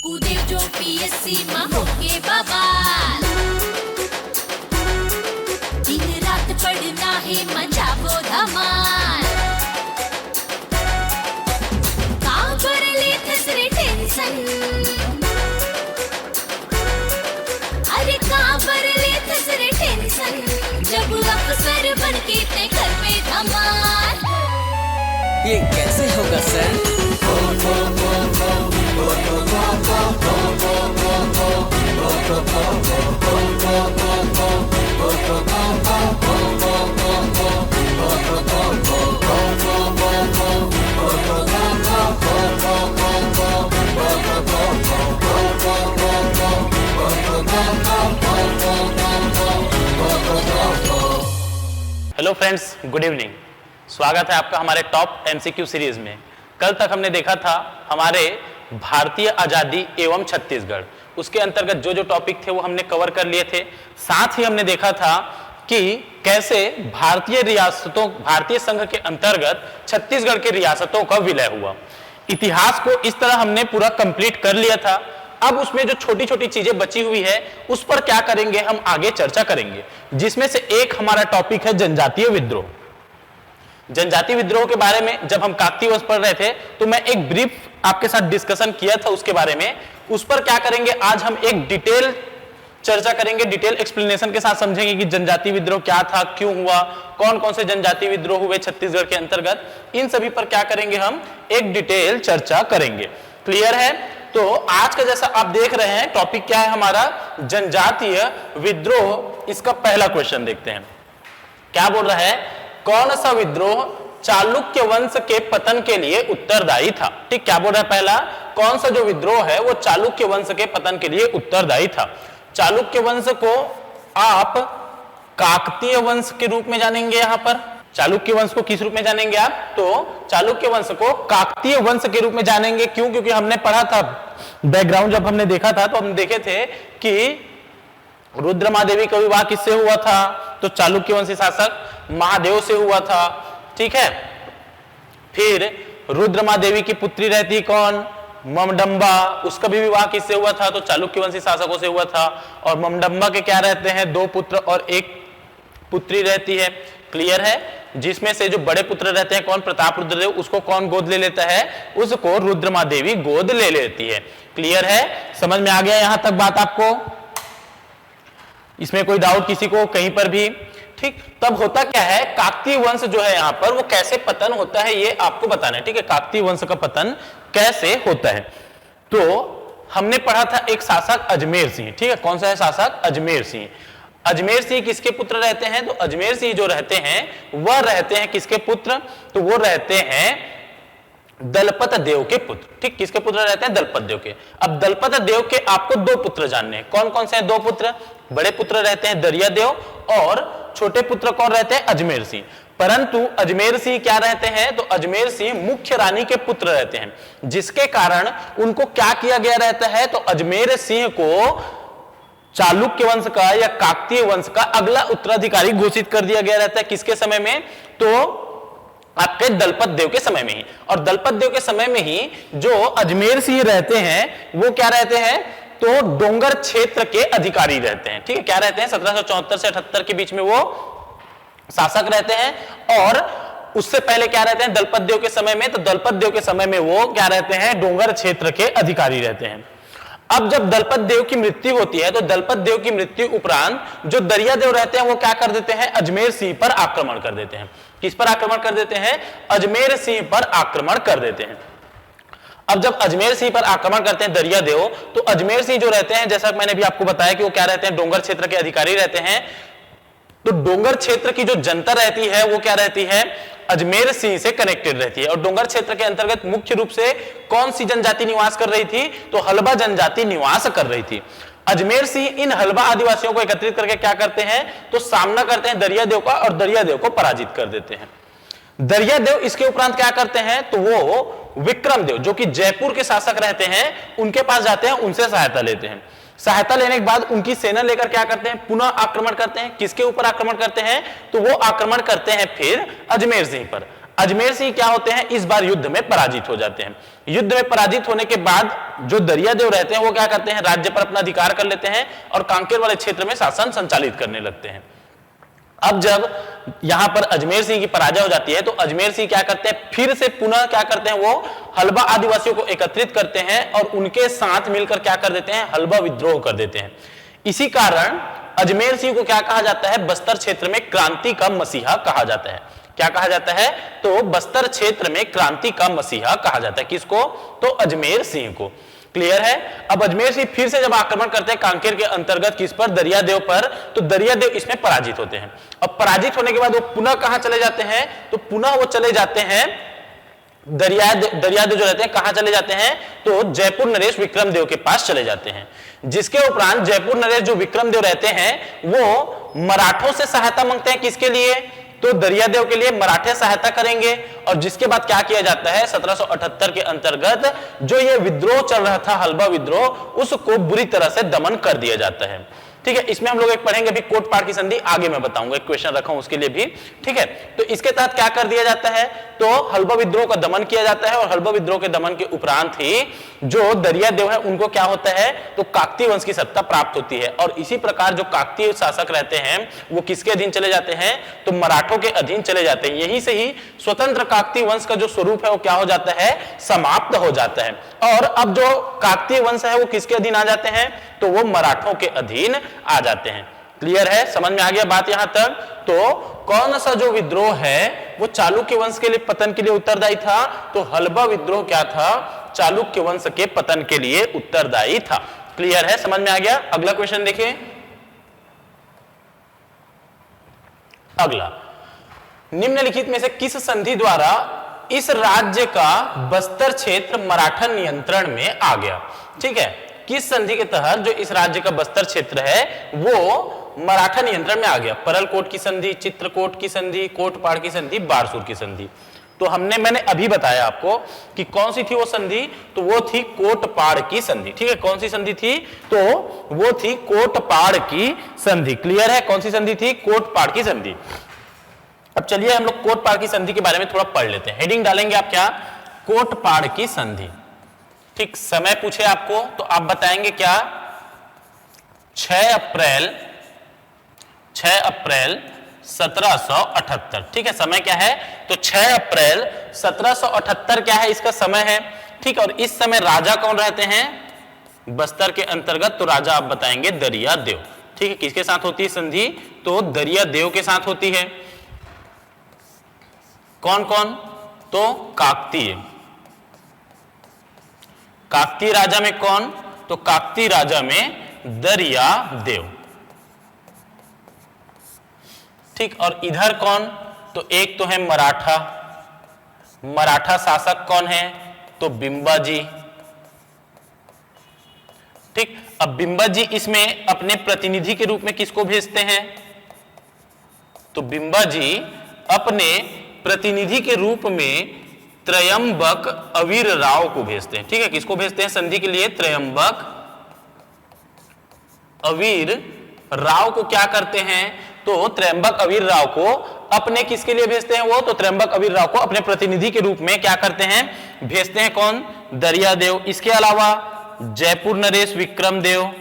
भूदेव जो पीएससी मां होके बवाल, दिन रात पढ़ना है मचावो धमाल। काबर ले थसरे टेंशन, अरे काबर ले थसरे टेंशन, जब अफसर बनके ते घर पे धमाल। ये कैसे होगा sir? Hello friends, good evening. स्वागत है आपका हमारे टॉप एमसीक्यू सीरीज में। कल तक हमने देखा था हमारे भारतीय आजादी एवं छत्तीसगढ़, उसके अंतर्गत जो जो टॉपिक थे वो हमने कवर कर लिए थे। साथ ही हमने देखा था कि कैसे भारतीय संघ के अंतर्गत छत्तीसगढ़ की रियासतों का विलय हुआ। इतिहास को इस तरह हमने पूरा कंप्लीट कर लिया था। अब उसमें जो छोटी छोटी चीजें बची हुई है उस पर क्या करेंगे, हम आगे चर्चा करेंगे, जिसमें से एक हमारा टॉपिक है जनजातीय विद्रोह। जनजातीय विद्रोह के बारे में जब हम काकतीय वंश पढ़ रहे थे तो मैं एक ब्रीफ आपके साथ डिस्कशन किया था उसके बारे में। उस पर क्या करेंगे, आज हम एक डिटेल चर्चा करेंगे, डिटेल एक्सप्लेनेशन के साथ समझेंगे कि जनजातीय विद्रोह क्या था, क्यों हुआ, कौन कौन से जनजातीय विद्रोह हुए छत्तीसगढ़ के अंतर्गत, इन सभी पर क्या करेंगे, हम एक डिटेल चर्चा करेंगे। क्लियर है? तो आज का जैसा आप देख रहे हैं टॉपिक क्या है हमारा, जनजातीय विद्रोह। इसका पहला क्वेश्चन देखते हैं, क्या बोल रहा है, कौन सा विद्रोह चालुक्य वंश के पतन के लिए उत्तरदायी था। ठीक, क्या बोल रहा है पहला, कौन सा जो विद्रोह है वो चालुक्य वंश के पतन के लिए उत्तरदायी था। चालुक्य वंश को आप काकतीय वंश के रूप में जानेंगे। यहां पर चालुक्य वंश को किस रूप में जानेंगे आप, तो चालुक्य वंश को काकतीय वंश के रूप में जानेंगे। क्यों? क्योंकि हमने पढ़ा था बैकग्राउंड, जब हमने देखा था तो हम देखे थे कि रुद्रमादेवी का विवाह किससे हुआ था, तो चालुक्य वंशी शासक महादेव से हुआ था। ठीक है, फिर रुद्रमादेवी की पुत्री रहती कौन, ममडंबा, उसका भी विवाह किससे हुआ था, तो चालुक्य वंशी शासकों से हुआ था। और ममडंबा के क्या रहते हैं, 2 पुत्र और 1 पुत्री रहती है। क्लियर है? जिसमें से जो बड़े पुत्र रहते हैं कौन, प्रताप रुद्रदेव, उसको कौन गोद ले लेता है, उसको रुद्रमादेवी गोद ले लेती है। क्लियर है? समझ में आ गया यहां तक बात आपको? इसमें कोई डाउट किसी को कहीं पर भी? ठीक, तब होता क्या है, काकतीय वंश जो है यहां पर वो कैसे पतन होता है ये आपको बताना है। ठीक है, काकतीय वंश का पतन कैसे होता है। तो हमने पढ़ा था एक शासक अजमेर सिंह। ठीक है, कौन सा है शासक, अजमेर सिंह। अजमेर सिंह किसके पुत्र रहते हैं, तो अजमेर सिंह जो रहते हैं वह रहते हैं किसके पुत्र, तो वो रहते हैं दलपत देव के पुत्र। ठीक, किसके पुत्र रहते हैं, दलपत देव के। अब दलपत देव के आपको 2 पुत्र जानने हैं, कौन कौन से हैं 2 पुत्र, बड़े पुत्र रहते हैं दरिया देव और छोटे पुत्र कौन रहते हैं, अजमेर सिंह। परंतु अजमेर सिंह क्या रहते हैं, तो अजमेर सिंह मुख्य रानी के पुत्र रहते हैं, जिसके कारण उनको क्या किया गया रहता है, तो अजमेर सिंह को चालुक्य वंश का या काकतीय वंश का अगला उत्तराधिकारी घोषित कर दिया गया रहता है। किसके समय में, तो आपके दलपत देव के समय में ही। और दलपत देव के समय में ही जो अजमेर सिंह रहते हैं वो क्या रहते हैं, तो डोंगर क्षेत्र के अधिकारी रहते हैं। ठीक है, क्या रहते हैं, 1774 से 78 के बीच में वो शासक रहते हैं। और उससे पहले क्या रहते हैं, दलपत देव के समय में, तो दलपत देव के समय में वो क्या रहते हैं, डोंगर क्षेत्र के अधिकारी रहते हैं। अब जब दलपत देव की मृत्यु होती है तो दलपत देव की मृत्यु उपरांत जो दरिया देव रहते हैं वो क्या कर देते हैं, अजमेर सिंह पर आक्रमण कर देते हैं। किस पर आक्रमण कर देते हैं, अजमेर सिंह पर आक्रमण कर देते हैं। अब जब अजमेर सिंह पर आक्रमण करते हैं दरिया देव, तो अजमेर सिंह जो रहते हैं, जैसा मैंने भी आपको बताया कि वो क्या रहते हैं, डोंगर क्षेत्र के अधिकारी रहते हैं। तो डोंगर क्षेत्र की जो जनता रहती है वो क्या रहती है, अजमेर सिंह से कनेक्टेड रहती है। और डोंगर क्षेत्र के अंतर्गत मुख्य रूप से कौन सी जनजाति निवास कर रही थी, तो हलबा जनजाति निवास कर रही थी। अजमेर सिंह इन हलबा आदिवासियों को एकत्रित करके क्या करते हैं, तो सामना करते हैं दरिया देव का और दरिया देव को पराजित कर देते हैं। दरिया देव इसके उपरांत क्या करते हैं, तो वो विक्रम देव जो कि जयपुर के शासक रहते हैं उनके पास जाते हैं, उनसे सहायता लेते हैं। सहायता लेने के बाद उनकी सेना लेकर क्या करते हैं, पुनः आक्रमण करते हैं। किसके ऊपर आक्रमण करते हैं, तो वो आक्रमण करते हैं फिर अजमेर सिंह पर। अजमेर सिंह क्या होते हैं, इस बार युद्ध में पराजित हो जाते हैं। युद्ध में पराजित होने के बाद जो दरियादेव रहते हैं वो क्या करते हैं, राज्य पर अपना अधिकार कर लेते हैं और कांकेर वाले क्षेत्र में शासन संचालित करने लगते हैं। अब जब यहां पर अजमेर सिंह की पराजय हो जाती है तो अजमेर सिंह क्या करते हैं, फिर से पुनः क्या करते हैं, वो हलबा आदिवासियों को एकत्रित करते हैं और उनके साथ मिलकर क्या कर देते हैं, हलबा विद्रोह कर देते हैं। इसी कारण अजमेर सिंह को क्या कहा जाता है, बस्तर क्षेत्र में क्रांति का मसीहा कहा जाता है। क्या कहा जाता है, तो बस्तर क्षेत्र में क्रांति का मसीहा कहा जाता है। किसको, तो अजमेर सिंह को। क्लियर है। अब अजमेर सिंह फिर से जब आक्रमण करते हैं कांकेर के अंतर्गत किस पर, दरियादेव पर, तो दरियादेव इसमें पराजित होते हैं। अब पराजित होने के बाद वो पुनः कहां चले जाते हैं, तो पुनः वो चले जाते हैं दरियादेव जो रहते हैं कहां चले जाते हैं, तो जयपुर नरेश विक्रमदेव के पास चले जाते हैं। जिसके उपरांत जयपुर नरेश जो विक्रमदेव रहते हैं वो मराठों से सहायता मांगते हैं। किसके लिए, तो दरियादेव के लिए मराठे सहायता करेंगे। और जिसके बाद क्या किया जाता है, 1778 के अंतर्गत जो ये विद्रोह चल रहा था, हलबा विद्रोह, उसको बुरी तरह से दमन कर दिया जाता है। ठीक है, इसमें हम लोग एक पढ़ेंगे अभी कोटपाड़ की संधि, आगे मैं बताऊंगा, एक क्वेश्चन रखा हूं उसके लिए भी। ठीक है, तो इसके तहत क्या कर दिया जाता है, तो हलबा विद्रोह का दमन किया जाता है और हलबा विद्रोह के दमन के उपरांत ही जो दरियादेव है उनको क्या होता है, तो काकतीय वंश की सत्ता प्राप्त होती है। और इसी प्रकार जो काकतीय शासक रहते हैं वो किसके अधीन चले जाते हैं, तो मराठों के अधीन चले जाते हैं। यहीं से ही स्वतंत्र काकतीय वंश का जो स्वरूप है वो क्या हो जाता है, समाप्त हो जाता है। और अब जो काकतीय वंश है वो किसके अधीन आ जाते हैं, तो वो मराठों के अधीन आ जाते हैं। क्लियर है, समझ में आ गया बात यहां तक। तो कौन सा जो विद्रोह है वो चालुक्य वंश के लिए पतन के लिए उत्तरदायी था, तो हलबा विद्रोह क्या था, चालुक्य वंश के पतन के लिए उत्तरदायी था। क्लियर है, समझ में आ गया। अगला क्वेश्चन देखिए। अगला, निम्नलिखित में से किस संधि द्वारा इस राज्य का बस्तर क्षेत्र मराठा नियंत्रण में आ गया। ठीक है, किस संधि के तहत जो इस राज्य का बस्तर क्षेत्र है वो मराठा नियंत्रण में आ गया। परलकोट की संधि, चित्रकोट की संधि, कोटपाड़ की संधि, बारसूर की संधि। तो मैंने अभी बताया आपको कि कौन सी थी वो संधि, तो वो थी कोटपाड़ की संधि। ठीक है, कौन सी संधि थी, तो वो थी कोटपाड़ की संधि। क्लियर है, कौन सी संधि थी, कोटपाड़ की संधि। अब चलिए हम लोग कोटपाड़ की संधि के बारे में थोड़ा पढ़ लेते हैं। हेडिंग डालेंगे आप क्या, कोटपाड़ की संधि। ठीक, समय पूछे आपको तो आप बताएंगे क्या, 6 अप्रैल 1778। ठीक है, समय क्या है, तो 6 अप्रैल 1778 क्या है, इसका समय है। ठीक, और इस समय राजा कौन रहते हैं बस्तर के अंतर्गत, तो राजा आप बताएंगे दरियादेव। ठीक है, किसके साथ होती है संधि, तो दरियादेव के साथ होती है। कौन कौन, तो काकतीय राजा में कौन, तो काकतीय राजा में दरियादेव। ठीक, और इधर कौन, तो एक तो है मराठा शासक कौन है, तो बिंबाजी। ठीक, अब बिंबाजी इसमें अपने प्रतिनिधि के रूप में किसको भेजते हैं, तो बिंबाजी अपने प्रतिनिधि के रूप में त्रयंबक अवीर राव को भेजते हैं। ठीक है, किसको भेजते हैं संधि के लिए, त्रयंबक अवीर राव को क्या करते हैं, तो त्रयंबक अवीर राव को अपने किसके लिए भेजते हैं, वो तो त्रयंबक अवीर राव को अपने प्रतिनिधि के रूप में क्या करते हैं, भेजते हैं। कौन, दरियादेव। इसके अलावा जयपुर नरेश विक्रमदेव,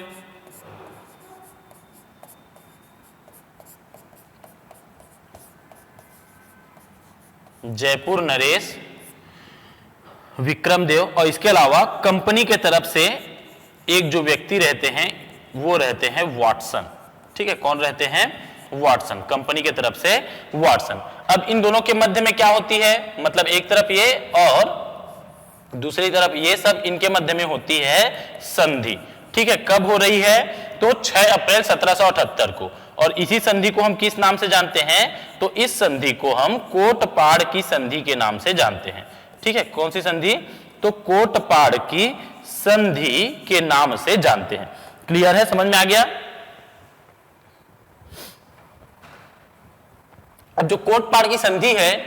जयपुर नरेश विक्रमदेव, और इसके अलावा कंपनी के तरफ से एक जो व्यक्ति रहते हैं वो रहते हैं वाटसन। ठीक है, कौन रहते हैं, वाटसन, कंपनी के तरफ से वाटसन। अब इन दोनों के मध्य में क्या होती है, मतलब एक तरफ ये और दूसरी तरफ ये, सब इनके मध्य में होती है संधि। ठीक है, कब हो रही है, तो 6 अप्रैल 1778 को। और इसी संधि को हम किस नाम से जानते हैं, तो इस संधि को हम कोटपाड़ की संधि के नाम से जानते हैं। ठीक है, कौन सी संधि, तो कोटपाड़ की संधि के नाम से जानते हैं। क्लियर है, समझ में आ गया। अब जो कोटपाड़ की संधि है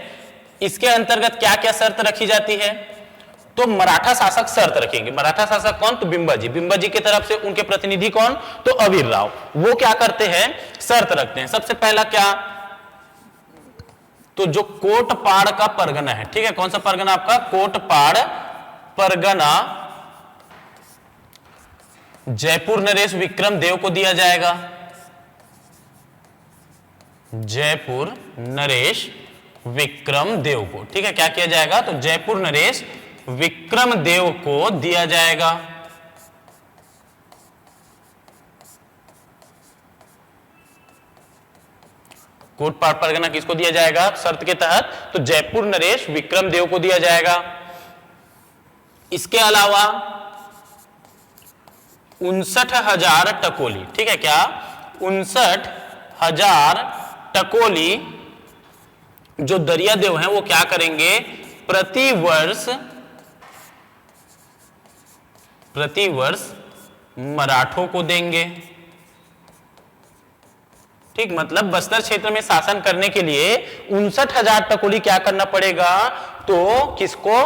इसके अंतर्गत क्या क्या शर्त रखी जाती है, तो मराठा शासक शर्त रखेंगे। मराठा शासक कौन, तो बिंबाजी की तरफ से उनके प्रतिनिधि कौन, तो अवीर राव। वो क्या करते हैं, शर्त रखते हैं। सबसे पहला क्या, तो जो कोटपाड़ का परगना है, ठीक है, कौन सा परगना आपका, कोटपाड़ परगना जयपुर नरेश विक्रम देव को दिया जाएगा। जयपुर नरेश विक्रम देव को, ठीक है, क्या किया जाएगा, तो जयपुर नरेश विक्रम देव को दिया जाएगा। कोटपाड़ परगना किसको दिया जाएगा शर्त के तहत, तो जयपुर नरेश विक्रम देव को दिया जाएगा। इसके अलावा 59,000 टकोली, ठीक है, क्या 59,000 टकोली जो दरियादेव हैं वो क्या करेंगे, प्रति वर्ष मराठों को देंगे। ठीक, मतलब बस्तर क्षेत्र में शासन करने के लिए 59,000 टकोली क्या करना पड़ेगा, तो किसको,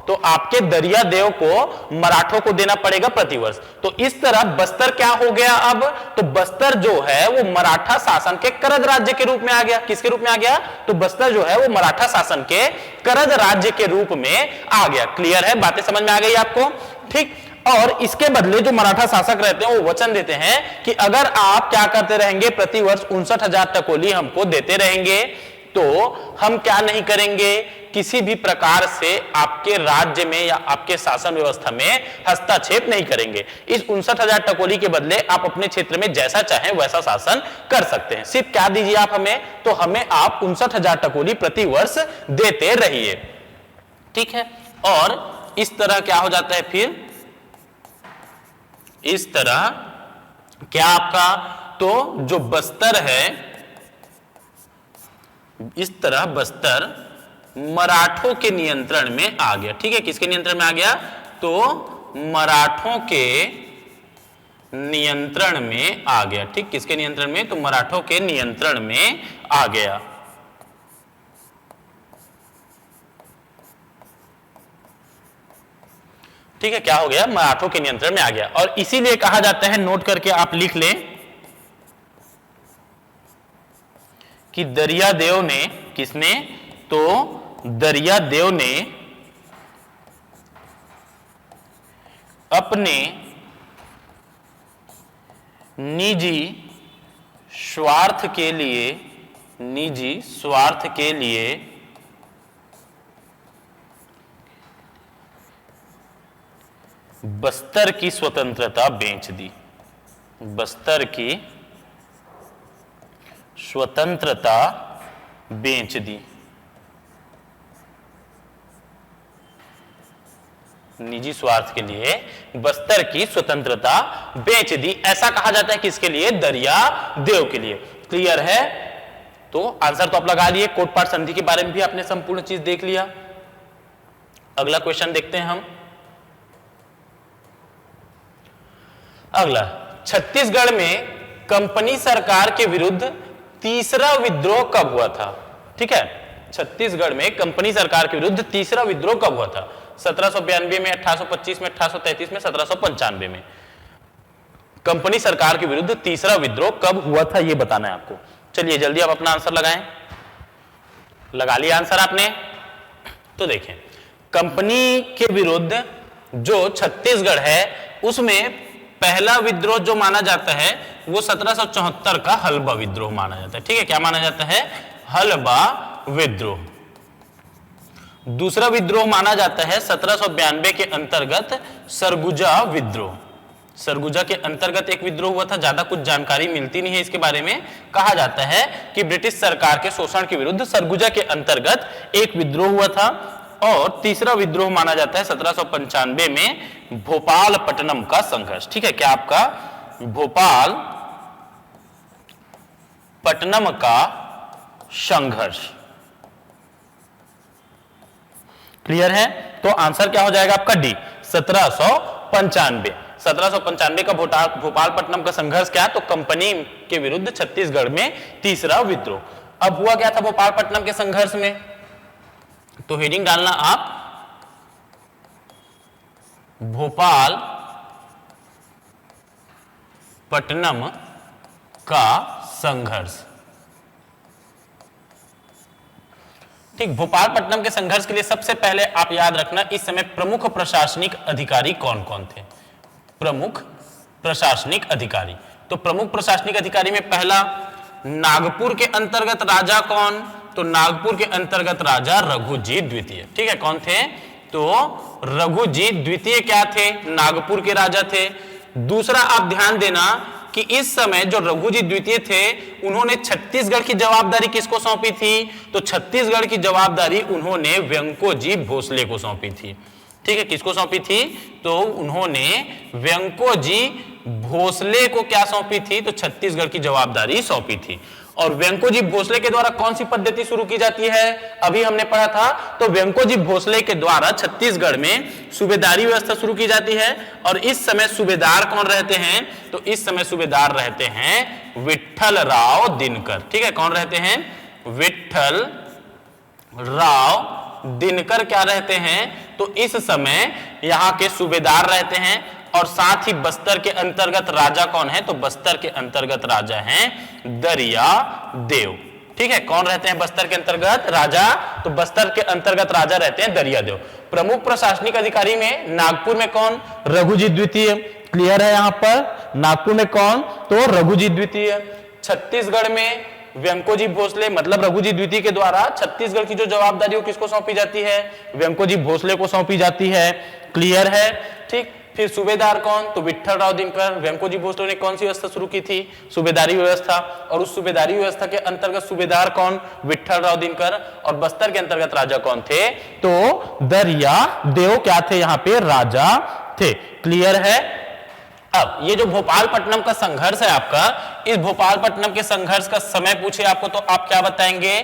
तो आपके दरियादेव को मराठों को देना पड़ेगा प्रतिवर्ष। तो इस तरह बस्तर क्या हो गया अब, तो बस्तर जो है वो मराठा शासन के करज राज्य के रूप में आ गया। किसके रूप में आ गया, तो बस्तर जो है वो मराठा शासन के करज राज्य के रूप में आ गया। क्लियर है, बातें समझ में आ गई आपको, ठीक। और इसके बदले जो मराठा शासक रहते हैं वो वचन देते हैं कि अगर आप क्या करते रहेंगे, प्रतिवर्ष 59,000 टकोली हमको देते रहेंगे तो हम क्या नहीं करेंगे, किसी भी प्रकार से आपके राज्य में या आपके शासन व्यवस्था में हस्तक्षेप नहीं करेंगे। इस 59,000 टकोली के बदले आप अपने क्षेत्र में जैसा चाहें वैसा शासन कर सकते हैं। सिर्फ क्या दीजिए आप हमें, तो हमें आप 59,000 टकोली प्रति वर्ष देते रहिए, ठीक है। और इस तरह क्या हो जाता है, फिर इस तरह क्या आपका, तो जो बस्तर है, इस तरह बस्तर मराठों के नियंत्रण में आ गया। ठीक है, किसके नियंत्रण में आ गया, तो मराठों के नियंत्रण में आ गया। ठीक, किसके नियंत्रण में, तो मराठों के नियंत्रण में आ गया। ठीक है, क्या हो गया, मराठों के नियंत्रण में आ गया। और इसीलिए कहा जाता है, नोट करके आप लिख लें कि दरियादेव ने, किसने, तो दरियादेव ने अपने निजी स्वार्थ के लिए बस्तर की स्वतंत्रता बेच दी। बस्तर की स्वतंत्रता बेच दी। निजी स्वार्थ के लिए बस्तर की स्वतंत्रता बेच दी, ऐसा कहा जाता है किसके लिए, दरियादेव के लिए। क्लियर है, तो आंसर तो आप लगा लिए। कोटपाड़ संधि के बारे में भी आपने संपूर्ण चीज देख लिया। अगला क्वेश्चन देखते हैं हम। अगला, छत्तीसगढ़ में कंपनी सरकार के विरुद्ध तीसरा विद्रोह कब हुआ था। ठीक है, छत्तीसगढ़ में कंपनी सरकार के विरुद्ध तीसरा विद्रोह कब हुआ था, 1792 में, 1825 में, 1833 में, 1795 में। कंपनी सरकार के विरुद्ध तीसरा विद्रोह कब हुआ था ये बताना है आपको। चलिए जल्दी आप अपना आंसर लगाएं। लगा लिया आंसर आपने, तो देखें कंपनी के विरुद्ध जो छत्तीसगढ़ है उसमें पहला विद्रोह जो माना जाता है वो 1774 का हलबा विद्रोह माना जाता है। ठीक है, क्या माना जाता है, हलबा विद्रोह। दूसरा विद्रोह माना जाता है 1792 के अंतर्गत सरगुजा विद्रोह। सरगुजा के अंतर्गत एक विद्रोह हुआ था, ज्यादा कुछ जानकारी मिलती नहीं है इसके बारे में। कहा जाता है कि ब्रिटिश सरकार के शोषण के विरुद्ध सरगुजा के अंतर्गत एक विद्रोह हुआ था। और तीसरा विद्रोह माना जाता है 1795 में भोपालपट्टनम का संघर्ष। ठीक है, क्या आपका भोपाल पट्टनम का संघर्ष। क्लियर है, तो आंसर क्या हो जाएगा आपका डी, 1795। 1795 का भोपालपट्टनम का संघर्ष क्या, तो कंपनी के विरुद्ध छत्तीसगढ़ में तीसरा विद्रोह। अब हुआ क्या था भोपालपट्टनम के संघर्ष में, तो हेडिंग डालना आप भोपाल पट्टनम का संघर्ष। ठीक, भोपालपट्टनम के संघर्ष के लिए सबसे पहले आप याद रखना इस समय प्रमुख प्रशासनिक अधिकारी कौन कौन थे। प्रमुख प्रशासनिक अधिकारी, तो प्रमुख प्रशासनिक अधिकारी में पहला नागपुर के अंतर्गत राजा कौन, तो नागपुर के अंतर्गत राजा रघुजीत द्वितीय। ठीक है, कौन थे, तो रघुजीत द्वितीय क्या थे, नागपुर के राजा थे। दूसरा आप ध्यान देना कि इस समय जो रघुजीत द्वितीय थे उन्होंने छत्तीसगढ़ की जवाबदारी किसको सौंपी थी, तो छत्तीसगढ़ की जवाबदारी उन्होंने व्यंकोजी भोसले को सौंपी थी। ठीक है, किसको सौंपी थी, तो उन्होंने व्यंकोजी भोसले को क्या सौंपी थी, तो छत्तीसगढ़ की जवाबदारी सौंपी थी। और व्यंकोजी भोसले के द्वारा कौन सी पद्धति शुरू की जाती है, अभी हमने पढ़ा था, तो व्यंकोजी भोसले के द्वारा छत्तीसगढ़ में सूबेदारी व्यवस्था शुरू की जाती है। और इस समय सूबेदार कौन रहते हैं, तो इस समय सूबेदार रहते हैं विट्ठल राव दिनकर। ठीक है, कौन रहते हैं, विट्ठल राव दिनकर क्या रहते हैं, तो इस समय यहां के सूबेदार रहते हैं। और साथ ही बस्तर के अंतर्गत राजा कौन है, तो बस्तर के अंतर्गत राजा हैं दरिया देव। ठीक है, कौन रहते हैं बस्तर के अंतर्गत राजा, तो बस्तर के अंतर्गत राजा रहते हैं दरिया देव। प्रमुख प्रशासनिक अधिकारी में नागपुर में कौन, रघुजीत द्वितीय। क्लियर है, यहां पर नागपुर में कौन, तो रघुजीत द्वितीय। छत्तीसगढ़ में व्यंकोजी भोसले, मतलब रघुजीत द्वितीय के द्वारा छत्तीसगढ़ की जो जवाबदारी किसको सौंपी जाती है, व्यंकोजी भोसले को सौंपी जाती है। क्लियर है, ठीक। फिर सूबेदार कौन, तो विट्ठल राव दिनकर। व्यंकोजी भोसले ने कौन सी व्यवस्था शुरू की थी, सूबेदारी व्यवस्था। और उस सूबेदारी व्यवस्था के अंतर्गत सूबेदार कौन, विट्ठल राव दिनकर। और बस्तर के अंतर्गत राजा कौन थे, तो दरिया देव क्या थे, यहां पे राजा थे। क्लियर है। अब ये जो भोपालपट्टनम का संघर्ष है आपका, इस भोपालपट्टनम के संघर्ष का समय पूछे आपको तो आप क्या बताएंगे,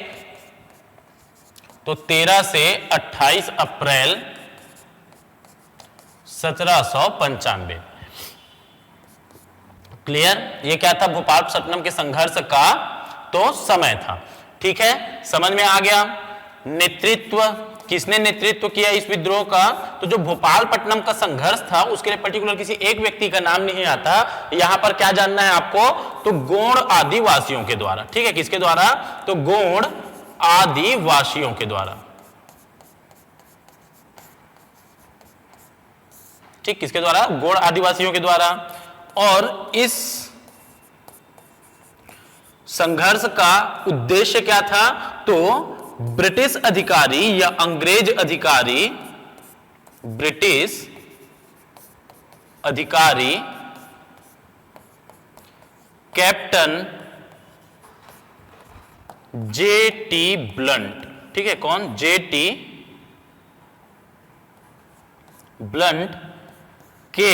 तो 13 से 28 अप्रैल 1795। क्लियर, ये क्या था, भोपालपट्टनम के संघर्ष का तो समय था। ठीक है, समझ में आ गया। नेतृत्व, किसने नेतृत्व किया इस विद्रोह का, तो जो भोपालपट्टनम का संघर्ष था उसके लिए पर्टिकुलर किसी एक व्यक्ति का नाम नहीं आता। यहां पर क्या जानना है आपको, तो गोंड आदिवासियों के द्वारा। ठीक है, किसके द्वारा, तो गोंड आदिवासियों के द्वारा। ठीक, किसके द्वारा, गोंड आदिवासियों के द्वारा। और इस संघर्ष का उद्देश्य क्या था, तो ब्रिटिश अधिकारी या अंग्रेज अधिकारी, ब्रिटिश अधिकारी कैप्टन J.T. ब्लंट। ठीक है, कौन, J.T. ब्लंट के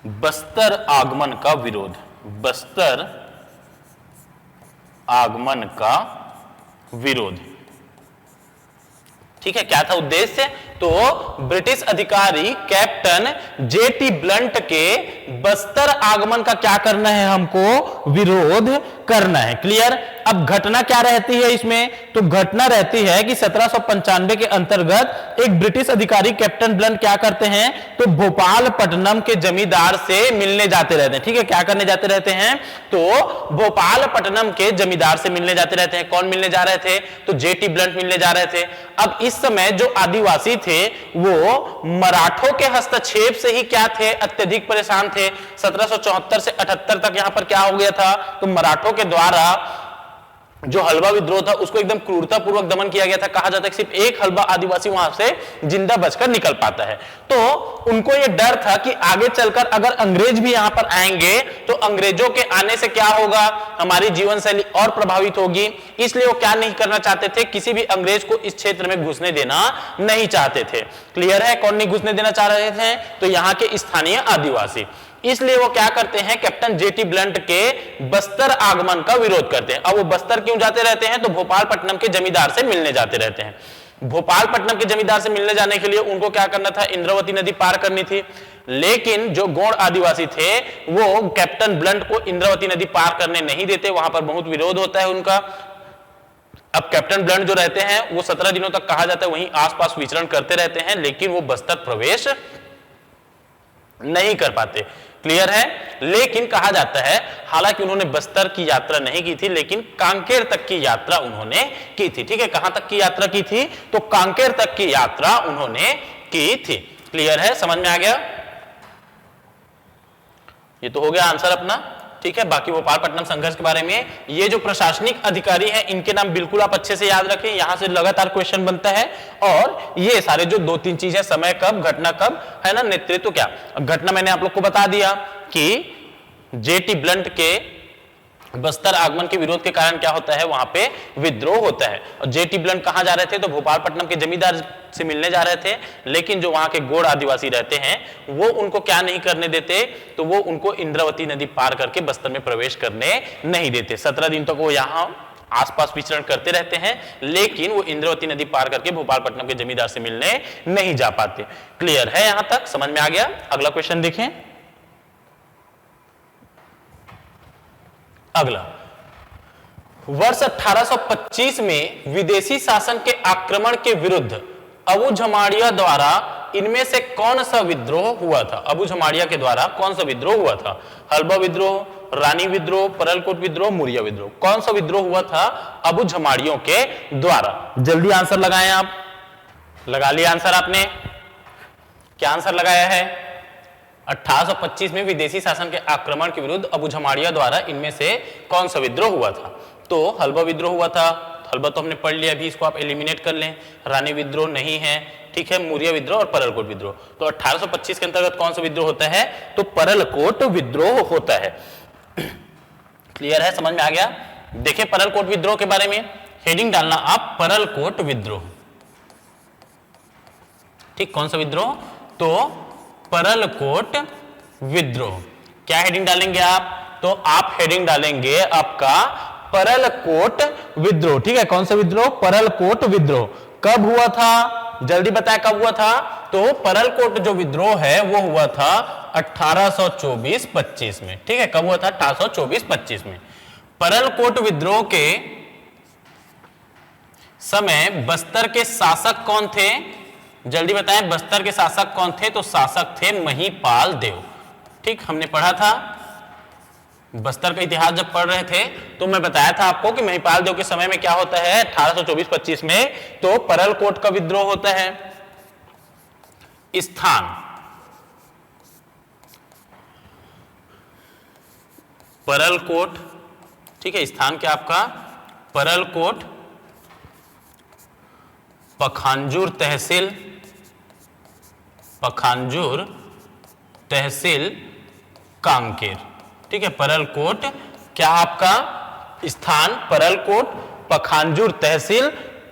बस्तर आगमन का विरोध, बस्तर आगमन का विरोध। ठीक है, क्या था उद्देश्य, तो ब्रिटिश अधिकारी कैप्टन J.T. ब्लंट के बस्तर आगमन का क्या करना है, हमको विरोध करना है। क्लियर। अब घटना क्या रहती है इसमें, तो घटना रहती है कि 1795 के अंतर्गत एक ब्रिटिश अधिकारी कैप्टन ब्लंट क्या करते हैं, तो भोपालपट्टनम के जमींदार से मिलने जाते रहते हैं। ठीक है, क्या करने जाते रहते हैं, तो भोपालपट्टनम के जमींदार से मिलने जाते रहते हैं। कौन मिलने जा रहे थे, तो J.T. ब्लंट मिलने जा रहे थे। अब इस समय जो आदिवासी थे वो मराठों के हस्तक्षेप से ही क्या थे, अत्यधिक परेशान थे। 1774 से 78 तक यहां पर क्या हो गया था, तो मराठों के द्वारा जो हलवा विद्रोह था उसको एकदम क्रूरतापूर्वक दमन किया गया था। कहा जाता है कि सिर्फ एक हलवा आदिवासी वहां से जिंदा बचकर निकल पाता है। तो उनको यह डर था कि आगे चलकर अगर अंग्रेज भी यहां पर आएंगे तो अंग्रेजों के आने से क्या होगा, हमारी जीवन शैली और प्रभावित होगी। इसलिए वो क्या नहीं करना चाहते थे, किसी भी अंग्रेज को इस क्षेत्र में घुसने देना नहीं चाहते थे। क्लियर है, कौन नहीं घुसने देना चाह रहे थे, तो यहाँ के स्थानीय आदिवासी। इसलिए वो क्या करते हैं, कैप्टन J.T. ब्लंट के बस्तर आगमन का विरोध करते हैं। अब वो बस्तर क्यों जाते रहते हैं, तो भोपालपट्टनम के जमींदार से मिलने जाते रहते हैं। भोपालपट्टनम के जमींदार से मिलने जाने के लिए उनको क्या करना था, इंद्रावती नदी पार करनी थी। लेकिन जो गोंड आदिवासी थे वो कैप्टन ब्लंट को इंद्रावती नदी पार करने नहीं देते, वहां पर बहुत विरोध होता है उनका। अब कैप्टन ब्लंट जो रहते हैं वो 17 दिनों तक कहा जाता है वहीं आसपास विचरण करते रहते हैं, लेकिन वो बस्तर प्रवेश नहीं कर पाते। क्लियर है। लेकिन कहा जाता है हालांकि उन्होंने बस्तर की यात्रा नहीं की थी, लेकिन कांकेर तक की यात्रा उन्होंने की थी। ठीक है, कहां तक की यात्रा की थी? तो कांकेर तक की यात्रा उन्होंने की थी। क्लियर है, समझ में आ गया? ये तो हो गया आंसर अपना। ठीक है, बाकी भोपालपट्टनम संघर्ष के बारे में ये जो प्रशासनिक अधिकारी हैं इनके नाम बिल्कुल आप अच्छे से याद रखें, यहां से लगातार क्वेश्चन बनता है। और ये सारे जो 2-3 चीजें, समय कब, घटना कब, है ना, नेतृत्व क्या। घटना मैंने आप लोग को बता दिया कि जेटी ब्लंट के बस्तर आगमन के विरोध के कारण क्या होता है, वहां पे विद्रोह होता है। और जेटी ब्लंट कहां जा रहे थे? तो भोपालपट्टनम के जमींदार से मिलने जा रहे थे, लेकिन जो वहां के गोड़ आदिवासी रहते हैं वो उनको क्या नहीं करने देते, तो वो उनको इंद्रावती नदी पार करके बस्तर में प्रवेश करने नहीं देते। 17 दिन तक वो यहां आसपास विचरण करते रहते हैं, लेकिन वो इंद्रावती नदी पार करके भोपालपट्टनम के जमींदार से मिलने नहीं जा पाते। क्लियर है, यहां तक समझ में आ गया? अगला क्वेश्चन देखें। अगला, वर्ष 1825 में विदेशी शासन के आक्रमण के विरुद्ध अबू झमाड़िया द्वारा इनमें से कौन सा विद्रोह हुआ था? अबू झमाड़िया के द्वारा कौन सा विद्रोह हुआ था? हल्बा विद्रोह, रानी विद्रोह, परलकोट विद्रोह, मुरिया विद्रोह। कौन सा विद्रोह हुआ था अबू झमाड़ियों के द्वारा? जल्दी आंसर लगाएं आप। लगा लिया आंसर आपने? क्या आंसर लगाया है? 1825 में विदेशी शासन के आक्रमण के विरुद्ध अबू झमाड़िया द्वारा इनमें से कौन सा विद्रोह हुआ था? तो हल्बा विद्रोह हुआ था, हल्बा तो हमने पढ़ लिया, अभी इसको आप एलिमिनेट कर लें। रानी विद्रोह नहीं है, ठीक है, मुरिया विद्रोह और परलकोट विद्रोह। तो 1825 के अंतर्गत कौन सा विद्रोह होता है? तो परलकोट विद्रोह होता है। क्लियर है, समझ में आ गया? देखिए परलकोट विद्रोह के बारे में हेडिंग डालना आप, परलकोट विद्रोह। ठीक, कौन सा विद्रोह? तो परलकोट विद्रोह। क्या हेडिंग डालेंगे आप? तो आप हेडिंग डालेंगे आपका परलकोट विद्रोह। ठीक है, कौन सा विद्रोह? परलकोट विद्रोह। कब हुआ था? जल्दी बताएं कब हुआ था? तो परलकोट जो विद्रोह है वो हुआ था 1824-25 में। ठीक है, कब हुआ था? 1824-25 में। परलकोट विद्रोह के समय बस्तर के शासक कौन थे? जल्दी बताएं, बस्तर के शासक कौन थे? तो शासक थे महिपाल देव। ठीक, हमने पढ़ा था बस्तर का इतिहास जब पढ़ रहे थे तो मैं बताया था आपको कि महिपाल देव के समय में क्या होता है 1824-25 में, तो परलकोट का विद्रोह होता है। स्थान, परलकोट, ठीक है, स्थान क्या आपका? परलकोट, पखांजूर तहसील, पखांजूर तहसील कांकेर। ठीक है, परलकोट क्या आपका स्थान? परलकोट, पखांजूर तहसील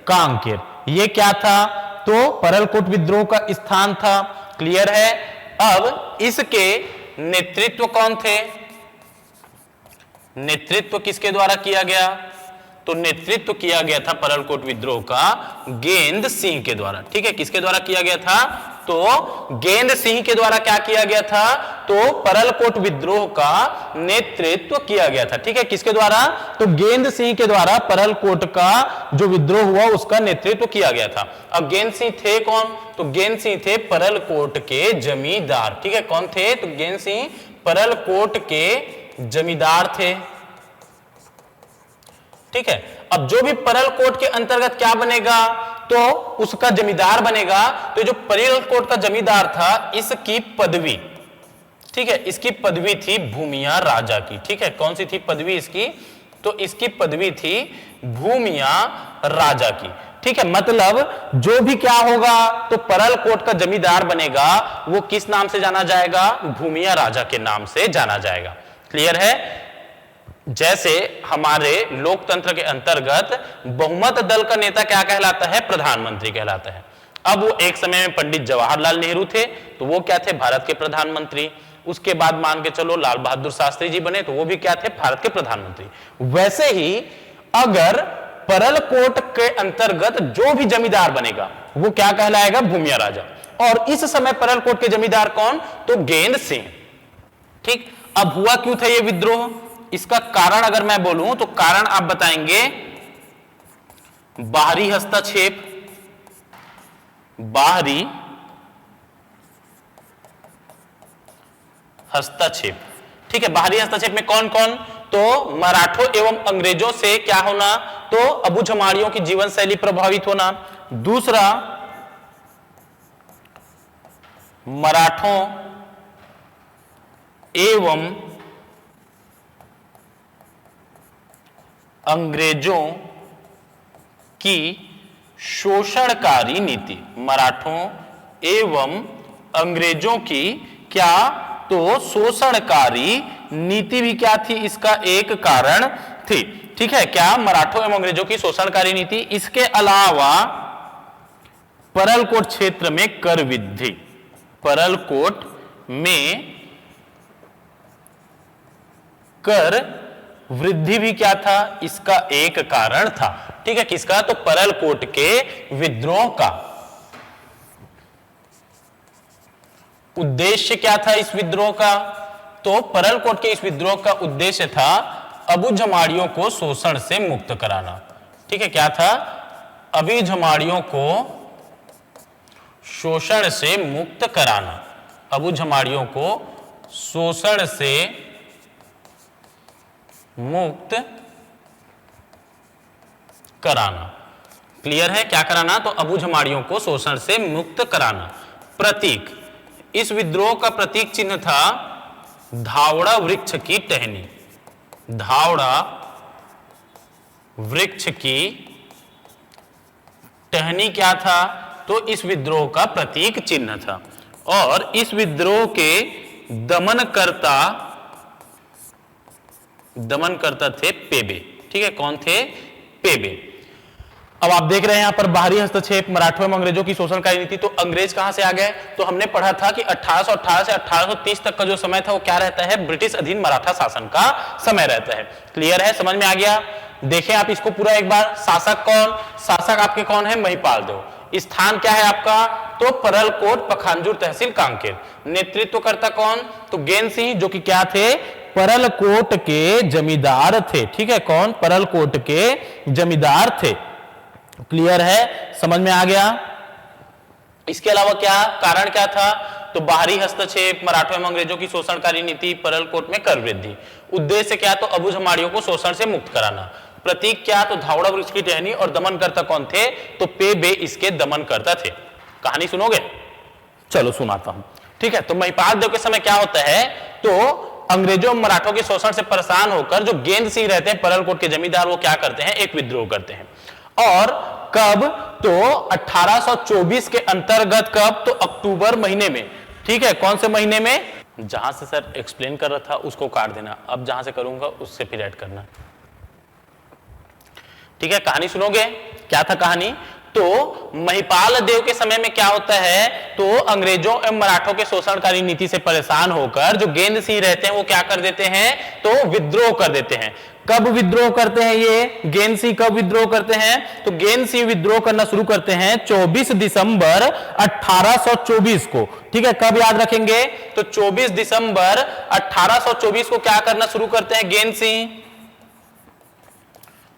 कांकेर। ये क्या था? तो परलकोट विद्रोह का स्थान था। क्लियर है? अब इसके नेतृत्व कौन थे? नेतृत्व किसके द्वारा किया गया? तो नेतृत्व किया गया था परलकोट विद्रोह का गेंद सिंह के द्वारा। ठीक है, किसके द्वारा किया गया था? तो गेंद सिंह के द्वारा क्या किया गया था? तो परलकोट विद्रोह का नेतृत्व किया गया था। ठीक है, किसके द्वारा? तो गेंद सिंह के द्वारा परलकोट का जो विद्रोह हुआ उसका नेतृत्व किया गया था। अब गेंद सिंह थे कौन? तो गेंद सिंह थे परलकोट के जमींदार। ठीक है, कौन थे? तो गेंद सिंह परलकोट के जमींदार थे। ठीक है, अब जो भी परलकोट के अंतर्गत क्या बनेगा? तो उसका जमींदार बनेगा। तो जो परलकोट का जमींदार था इसकी पदवी, ठीक है, इसकी पदवी थी भूमिया राजा की। ठीक है, कौन सी थी पदवी इसकी? तो इसकी पदवी थी भूमिया राजा की। ठीक है, मतलब जो भी क्या होगा तो परलकोट का जमींदार बनेगा वो किस नाम से जाना जाएगा? भूमिया राजा के नाम से जाना जाएगा। क्लियर है? जैसे हमारे लोकतंत्र के अंतर्गत बहुमत दल का नेता क्या कहलाता है? प्रधानमंत्री कहलाता है। अब वो एक समय में पंडित जवाहरलाल नेहरू थे तो वो क्या थे? भारत के प्रधानमंत्री। उसके बाद मान के चलो लाल बहादुर शास्त्री जी बने तो वो भी क्या थे? भारत के प्रधानमंत्री। वैसे ही अगर परलकोट के अंतर्गत जो भी जमींदार बनेगा वो क्या कहलाएगा? भूमिया राजा। और इस समय परलकोट के जमींदार कौन? तो गेंद सिंह। ठीक, अब हुआ क्यों था ये विद्रोह? इसका कारण अगर मैं बोलूं तो कारण आप बताएंगे बाहरी हस्तक्षेप, बाहरी हस्तक्षेप। ठीक है, बाहरी हस्तक्षेप में कौन कौन? तो मराठों एवं अंग्रेजों से क्या होना? तो अबूझमाड़ियों की जीवन शैली प्रभावित होना। दूसरा, मराठों एवं अंग्रेजों की शोषणकारी नीति। मराठों एवं अंग्रेजों की क्या? तो शोषणकारी नीति भी क्या थी? इसका एक कारण थी। ठीक है, क्या? मराठों एवं अंग्रेजों की शोषणकारी नीति। इसके अलावा परलकोट क्षेत्र में कर वृद्धि। परलकोट में कर वृद्धि भी क्या था? इसका एक कारण था। ठीक है, किसका? तो परलकोट के विद्रोह का। उद्देश्य क्या था इस विद्रोह का? तो परलकोट के इस विद्रोह का उद्देश्य था अबूझमाड़ियों को शोषण से मुक्त कराना। ठीक है, क्या था? अबूझमाड़ियों को शोषण से मुक्त कराना। अबूझमाड़ियों को शोषण से मुक्त कराना। क्लियर है? क्या कराना? तो अबूझमाड़ियों को शोषण से मुक्त कराना। प्रतीक, इस विद्रोह का प्रतीक चिन्ह था धावड़ा वृक्ष की टहनी। धावड़ा वृक्ष की टहनी क्या था? तो इस विद्रोह का प्रतीक चिन्ह था। और इस विद्रोह के दमनकर्ता थे पेबे। ठीक है, कौन थे? पेबे। अब आप देख रहे हैं यहां पर बाहरी हस्तक्षेप, मराठों एवं अंग्रेजों की शोषणकारी नीति। तो अंग्रेज कहां से आ गए? तो हमने पढ़ा था कि 1818 से 1830 तक का जो समय था वो क्या रहता है? ब्रिटिश अधीन मराठा शासन का समय रहता है। क्लियर है? समझ में आ गया? देखें आप इसको पूरा एक बार। शासक कौन? शासक आपके कौन है? महिपाल देव। स्थान क्या है आपका? तो परलकोट, पखांजूर तहसील, कांकेर। नेतृत्व करता कौन? तो गेन सिंह, जो कि क्या थे? परलकोट के जमींदार थे। ठीक है, कौन? परलकोट के जमींदार थे। क्लियर है? समझ में आ गया? इसके अलावा क्या कारण क्या था? तो बाहरी हस्तक्षेप, मराठों एवं अंग्रेजों की शोषणकारी नीति, परलकोट में कर वृद्धि। उद्देश्य क्या? तो अबूझमाड़ियों को शोषण से मुक्त कराना। प्रतीक क्या? तो धावड़ा वृक्ष की टहनी। और दमनकर्ता कौन थे? तो पेबे इसके दमनकर्ता थे। कहानी सुनोगे? चलो सुनाता हूं। ठीक है, तो महिपाल देव के समय क्या होता है? तो अंग्रेजों मराठों के शोषण से परेशान होकर जो गेंद सिंह रहते हैं परलकोट के जमींदार, वो क्या करते हैं? एक विद्रोह करते हैं। और कब? तो 1824 के अंतर्गत। कब? तो अक्टूबर महीने में। ठीक है, कौन से महीने में? जहां से सर एक्सप्लेन कर रहा था उसको काट देना, अब जहां से करूंगा उससे फिर ऐड करना। ठीक है, कहानी सुनोगे? क्या था कहानी? तो महिपाल देव के समय में क्या होता है? तो अंग्रेजों एवं मराठों के शोषणकारी नीति से परेशान होकर जो गेंद सिंह रहते हैं वो क्या कर देते हैं? तो विद्रोह कर देते हैं। कब विद्रोह करते हैं ये गेंद सिंह? कब विद्रोह करते हैं? तो गेंद सिंह विद्रोह करना शुरू करते हैं 24 दिसंबर 1824 को। ठीक है, कब याद रखेंगे? तो 24 दिसंबर 1824 को क्या करना शुरू करते हैं गेंद सिंह?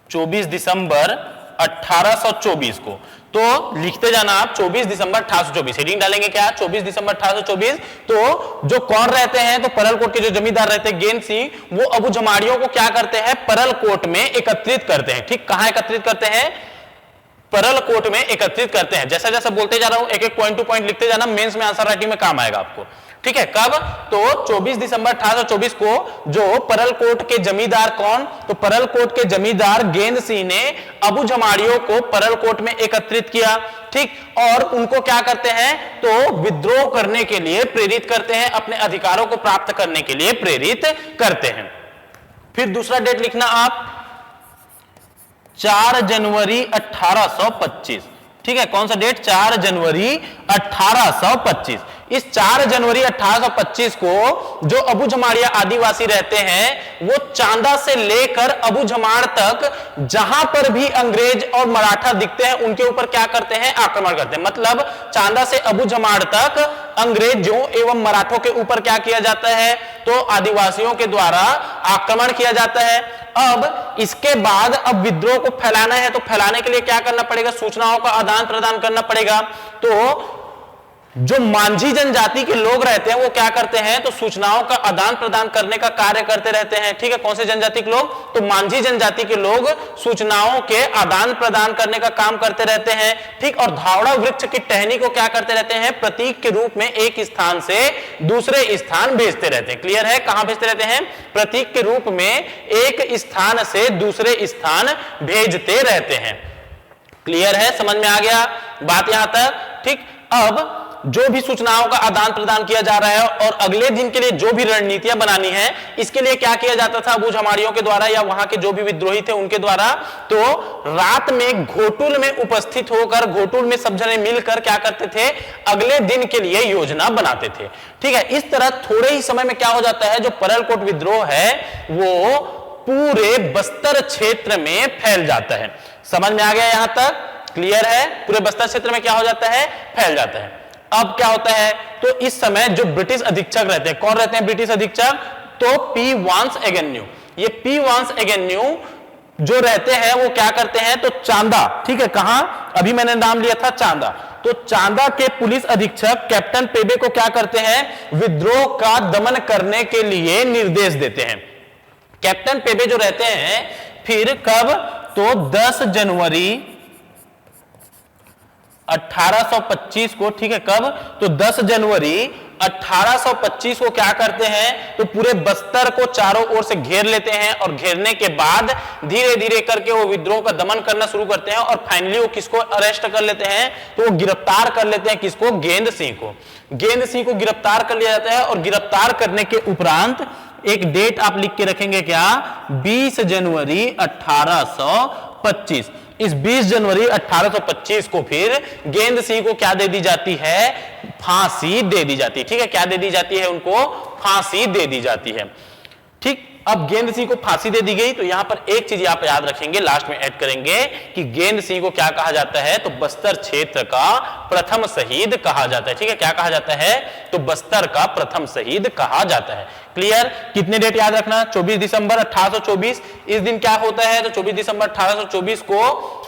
24 दिसंबर 1824 को। तो लिखते जाना आप 24 दिसंबर 1824। हेडिंग डालेंगे क्या? 24 दिसंबर 1824। तो जो कौन रहते हैं? तो परलकोट के जो जमींदार रहते हैं गेंद सिंह, वो अबूझमाड़ियों को क्या करते हैं? परलकोट में एकत्रित करते हैं। ठीक, कहां एकत्रित करते हैं? परलकोट में एकत्रित करते हैं। जैसा जैसा बोलते जा रहा हूं एक एक पॉइंट टू पॉइंट लिखते जाना, मेंस में आंसर राइटिंग में काम आएगा आपको। ठीक है, कब? तो 24 दिसंबर 1824 को जो परलकोट के जमींदार कौन? तो परलकोट के जमींदार गेंद सिंह ने अबूझमाड़ियों को परलकोट में एकत्रित किया। ठीक, और उनको क्या करते हैं? तो विद्रोह करने के लिए प्रेरित करते हैं, अपने अधिकारों को प्राप्त करने के लिए प्रेरित करते हैं। फिर दूसरा डेट लिखना आप, 4 जनवरी 1825। ठीक है, कौन सा डेट? 4 जनवरी 1825। इस 4 जनवरी 1825 को जो अबूझमाड़िया आदिवासी रहते हैं वो चांदा से लेकर अबूझमाड़ तक जहां पर भी अंग्रेज और मराठा दिखते हैं उनके ऊपर क्या करते हैं? आक्रमण करते हैं। मतलब चांदा से अबूझमाड़ तक अंग्रेजों एवं मराठों के ऊपर क्या किया जाता है? तो आदिवासियों के द्वारा आक्रमण किया जाता है। अब इसके बाद अब विद्रोह को फैलाना है, तो फैलाने के लिए क्या करना पड़ेगा? सूचनाओं का आदान प्रदान करना पड़ेगा। तो जो मांझी जनजाति के लोग रहते हैं वो क्या करते हैं, तो सूचनाओं का आदान प्रदान करने का कार्य करते रहते हैं। ठीक है, कौन से जनजाति के लोग, तो मांझी जनजाति के लोग सूचनाओं के आदान प्रदान करने का काम करते रहते हैं। ठीक, और धावड़ा वृक्ष की टहनी को क्या करते रहते हैं, प्रतीक के रूप में एक स्थान से दूसरे स्थान भेजते रहते हैं। क्लियर है, कहां भेजते रहते हैं, प्रतीक के रूप में एक स्थान से दूसरे स्थान भेजते रहते हैं। क्लियर है, समझ में आ गया बात यहां तक। ठीक, अब जो भी सूचनाओं का आदान प्रदान किया जा रहा है और अगले दिन के लिए जो भी रणनीतियां बनानी है, इसके लिए क्या किया जाता था अबू झमाड़ियों के द्वारा या वहां के जो भी विद्रोही थे उनके द्वारा, तो रात में घोटुल में उपस्थित होकर, घोटुल में सब जने मिलकर क्या करते थे, अगले दिन के लिए योजना बनाते थे। ठीक है, इस तरह थोड़े ही समय में क्या हो जाता है, जो परलकोट विद्रोह है वो पूरे बस्तर क्षेत्र में फैल जाता है। समझ में आ गया यहां तक, क्लियर है, पूरे बस्तर क्षेत्र में क्या हो जाता है, फैल जाता है। अब क्या होता है, तो इस समय जो ब्रिटिश अधीक्षक रहते हैं, कौन रहते हैं ब्रिटिश अधीक्षक, तो पी वांस एगेन्यू। ये पी वांस एगेन्यू जो रहते हैं वो क्या करते हैं, तो चांदा, ठीक है, कहां, अभी मैंने नाम लिया था चांदा, तो चांदा के पुलिस अधीक्षक कैप्टन पेबे को क्या करते हैं, विद्रोह का दमन करने के लिए निर्देश देते हैं। कैप्टन पेबे जो रहते हैं फिर कब, तो 10 जनवरी 1825 को, ठीक है, कब, तो 10 जनवरी 1825 को क्या करते हैं, तो पूरे बस्तर को चारों ओर से घेर लेते हैं और घेरने के बाद धीरे धीरे करके वो विद्रोह का दमन करना शुरू करते हैं और फाइनली वो किसको अरेस्ट कर लेते हैं, तो वो गिरफ्तार कर लेते हैं, किसको, गेंद सिंह को। गेंद सिंह को गिरफ्तार कर लिया जाता है और गिरफ्तार करने के उपरांत एक डेट आप लिख के रखेंगे क्या, 20 जनवरी 1825। इस 20 जनवरी 1825 को फिर गेंद सिंह को क्या दे दी जाती है, फांसी दे दी जाती है। ठीक है, क्या दे दी जाती है, उनको फांसी दे दी जाती है। ठीक, अब गेंद सिंह को फांसी दे दी गई, तो यहां पर एक चीज आप याद रखेंगे, लास्ट में ऐड करेंगे कि गेंद सिंह को क्या कहा जाता है, तो बस्तर क्षेत्र का प्रथम शहीद कहा जाता है। ठीक है, क्या कहा जाता है, तो बस्तर का प्रथम शहीद कहा जाता है। क्लियर, कितने डेट याद रखना, 24 दिसंबर 1824। इस दिन क्या होता है, तो 24 दिसंबर 1824 को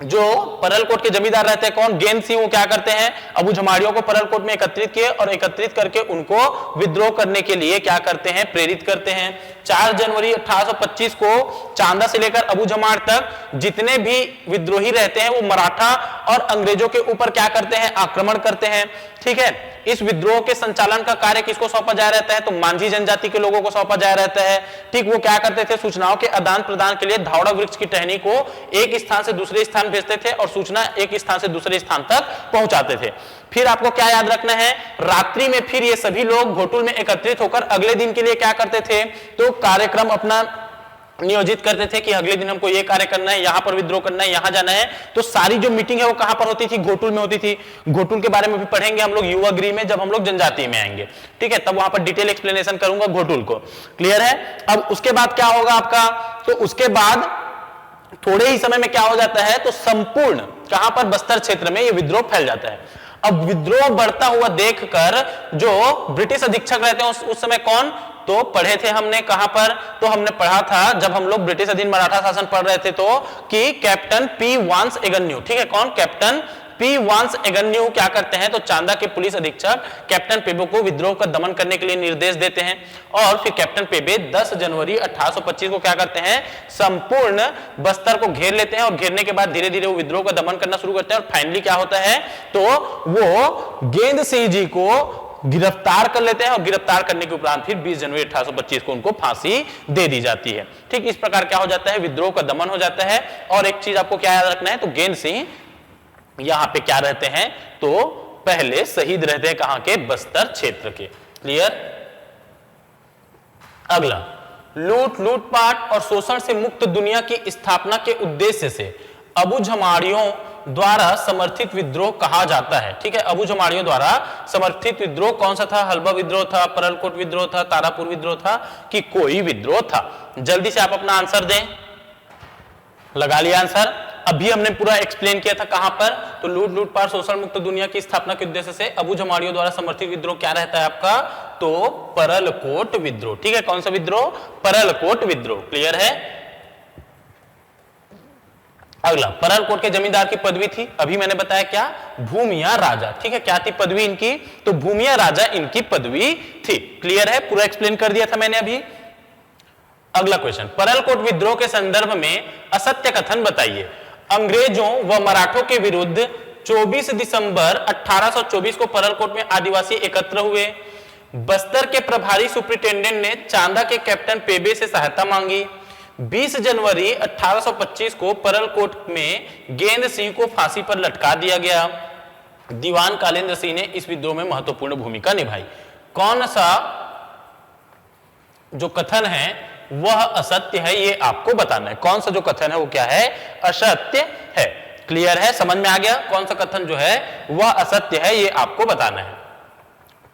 जो परलकोट के जमींदार रहते हैं कौन, गेंद सिंह, वो क्या करते हैं, अबू झमाड़ियों को परलकोट में एकत्रित किए और एकत्रित करके उनको विद्रोह करने के लिए क्या करते हैं, प्रेरित करते हैं। 4 जनवरी 1825 को चांदा से लेकर अबू झमाड़ तक जितने भी विद्रोही रहते हैं वो मराठा और अंग्रेजों के ऊपर क्या करते हैं, आक्रमण करते हैं। ठीक है, इस विद्रोह के संचालन का कार्य किसको सौंपा जाया रहता है, तो मांझी जनजाति के लोगों को सौंपा जाया रहता है। ठीक, वो क्या करते थे, सूचनाओं के आदान प्रदान के लिए धावड़ा वृक्ष की टहनी को एक स्थान से दूसरे स्थान भेजते थे और सूचना एक स्थान से दूसरे स्थान तक पहुंचाते थे। फिर आपको क्या याद रखना है, रात्रि में फिर ये सभी लोग घोटुल में एकत्रित होकर अगले दिन के लिए क्या करते थे, तो कार्यक्रम अपना नियोजित करते थे कि अगले दिन हमको ये कार्य करना है, यहां पर विद्रोह करना है, यहां जाना है। तो सारी जो मीटिंग है वो कहां पर होती थी, घोटुल में होती थी। घोटुल के बारे में भी पढ़ेंगे हम लोग युवा गृह में, जब हम लोग जनजाति में आएंगे। ठीक है, तब वहां पर डिटेल एक्सप्लेनेशन करूंगा घोटुल को। क्लियर है, अब उसके बाद क्या होगा आपका, तो उसके बाद थोड़े ही समय में क्या हो जाता है, तो संपूर्ण कहां पर, बस्तर क्षेत्र में ये विद्रोह फैल जाता है। अब विद्रोह बढ़ता हुआ देखकर जो ब्रिटिश अधीक्षक रहते हैं उस समय कौन, तो पढ़े थे हमने कहां पर, तो हमने पढ़ा था जब हम लोग ब्रिटिश अधीन मराठा शासन पढ़ रहे थे, तो कि कैप्टन पी वांस एगन्यू। ठीक है, कौन, कैप्टन पी वांस एगन्यू क्या करते हैं, तो चांदा के पुलिस अधीक्षक कैप्टन पेबे को विद्रोह का दमन करने के लिए निर्देश देते हैं और फिर कैप्टन पेबे 10 जनवरी 1825 को क्या करते हैं, संपूर्ण बस्तर को घेर लेते हैं और घेरने के बाद धीरे धीरे वो विद्रोह का दमन करना शुरू करते हैं और फाइनली क्या होता है, तो वो गेंद सिंह जी को गिरफ्तार कर लेते हैं और गिरफ्तार करने के उपरांत फिर 20 जनवरी 1825 को उनको फांसी दे दी जाती है। ठीक, इस प्रकार क्या हो जाता है, विद्रोह का दमन हो जाता है। और एक चीज आपको क्या याद रखना है, तो गेंद सिंह यहां पे क्या रहते हैं, तो पहले शहीद रहते हैं कहां के, बस्तर क्षेत्र के। क्लियर, अगला, लूटपाट और शोषण से मुक्त दुनिया की स्थापना के उद्देश्य से अबू झमाड़ियों द्वारा समर्थित विद्रोह कहा जाता है। ठीक है, अबू झमाड़ियों द्वारा समर्थित विद्रोह कौन सा था, हलबा विद्रोह था, परलकोट विद्रोह था, तारापुर विद्रोह था, कि कोई विद्रोह था। जल्दी से आप अपना आंसर दें, लगा लिया आंसर। अभी हमने पूरा एक्सप्लेन किया था कहां पर, तो लूटपाट शोषण मुक्त दुनिया की स्थापना के उद्देश्य से अबू झमाड़ियों द्वारा समर्थित विद्रोह क्या रहता है आपका, तो परलकोट विद्रोह। ठीक है, कौन सा विद्रोह, परलकोट विद्रोह। क्लियर है, अगला, परलकोट के जमींदार की पदवी थी, अभी मैंने बताया क्या, भूमिया राजा। ठीक है, क्या थी पदवी इनकी, तो भूमिया राजा इनकी पदवी थी। क्लियर है, पूरा एक्सप्लेन कर दिया था मैंने अभी। अगला क्वेश्चन, परलकोट विद्रोह के संदर्भ में असत्य कथन बताइए। अंग्रेजों व मराठों के विरुद्ध 24 दिसंबर 1824 को परलकोट में आदिवासी एकत्र हुए। बस्तर के प्रभारी सुप्रिंटेंडेंट ने चांदा के कैप्टन पेबे से सहायता मांगी। 20 जनवरी 1825 को परलकोट में गेंद सिंह को फांसी पर लटका दिया गया। दीवान कालेंद्र सिंह ने इस विद्रोह में महत्वपूर्ण भूमिका निभाई। कौन सा जो कथन है वह असत्य है, ये आपको बताना है। कौन सा जो कथन है वो क्या है, असत्य है। क्लियर है, समझ में आ गया, कौन सा कथन जो है वह असत्य है, ये आपको बताना है।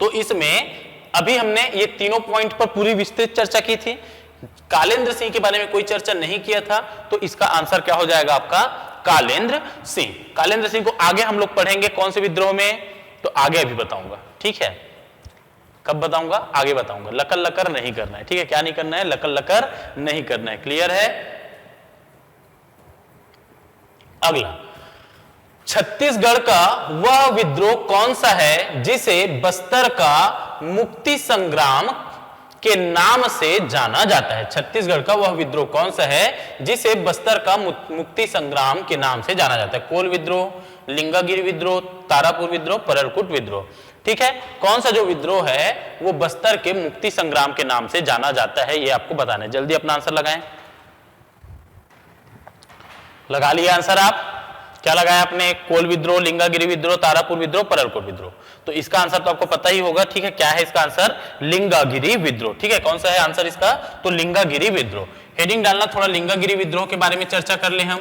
तो इसमें अभी हमने ये तीनों पॉइंट पर पूरी विस्तृत चर्चा की थी। कालेंद्र सिंह के बारे में कोई चर्चा नहीं किया था, तो इसका आंसर क्या हो जाएगा आपका, कालेंद्र सिंह। कालेंद्र सिंह को आगे हम लोग पढ़ेंगे कौन से विद्रोह में, तो आगे अभी बताऊंगा। ठीक है, कब बताऊंगा, आगे बताऊंगा। लकर लकर नहीं करना है, ठीक है, क्या नहीं करना है, लकर लकर नहीं करना है। क्लियर है। अगला, छत्तीसगढ़ का वह विद्रोह कौन सा है जिसे बस्तर का मुक्ति संग्राम के नाम से जाना जाता है। छत्तीसगढ़ का वह विद्रोह कौन सा है जिसे बस्तर का मुक्ति संग्राम के नाम से जाना जाता है। कोल विद्रोह, लिंगागिरी विद्रोह, तारापुर विद्रोह, परलकुट विद्रोह। ठीक है, कौन सा जो विद्रोह है वो बस्तर के मुक्ति संग्राम के नाम से जाना जाता है, ये आपको बताना है। जल्दी अपना आंसर लगाएं। लगा लिया आंसर आप, क्या लगाया आपने, कोल विद्रोह, लिंगागिरी विद्रोह, तारापुर विद्रोह, परलकोट विद्रोह। तो इसका आंसर तो आपको पता ही होगा। ठीक है, क्या है इसका आंसर, लिंगागिरी विद्रोह। ठीक है, कौन सा है आंसर इसका, तो लिंगागिरी विद्रोह। हेडिंग डालना, थोड़ा लिंगागिरी विद्रोह के बारे में चर्चा कर ले हम।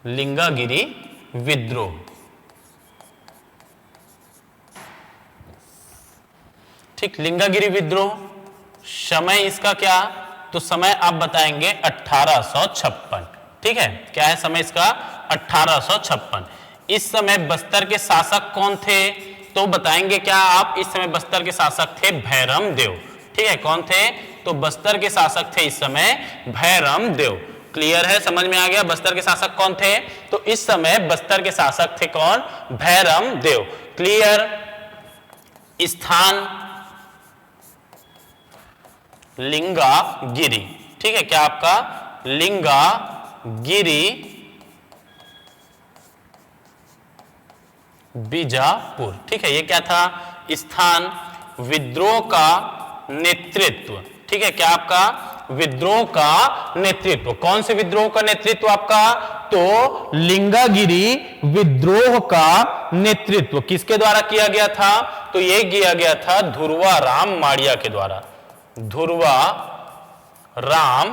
लिंगागिरी विद्रोह, ठीक, लिंगागिरी विद्रोह। समय इसका क्या, तो समय आप बताएंगे 1856। ठीक है, क्या है समय इसका, 1856। इस समय बस्तर के शासक कौन थे, तो बताएंगे क्या आप, इस समय बस्तर के शासक थे भैरम देव। ठीक है, कौन थे, तो बस्तर के शासक थे इस समय भैरम देव। क्लियर है, समझ में आ गया, बस्तर के शासक कौन थे, तो इस समय बस्तर के शासक थे कौन, भैरम देव। क्लियर। स्थान लिंगागिरी। ठीक है, क्या आपका, लिंगागिरी बीजापुर। ठीक है, ये क्या था, स्थान। विद्रोह का नेतृत्व। ठीक है, क्या आपका, विद्रोह का नेतृत्व। कौन से विद्रोह का नेतृत्व आपका, तो लिंगागिरी विद्रोह का नेतृत्व किसके द्वारा किया गया था, तो ये किया गया था ध्रुवा राम माड़िया के द्वारा। ध्रुवा राम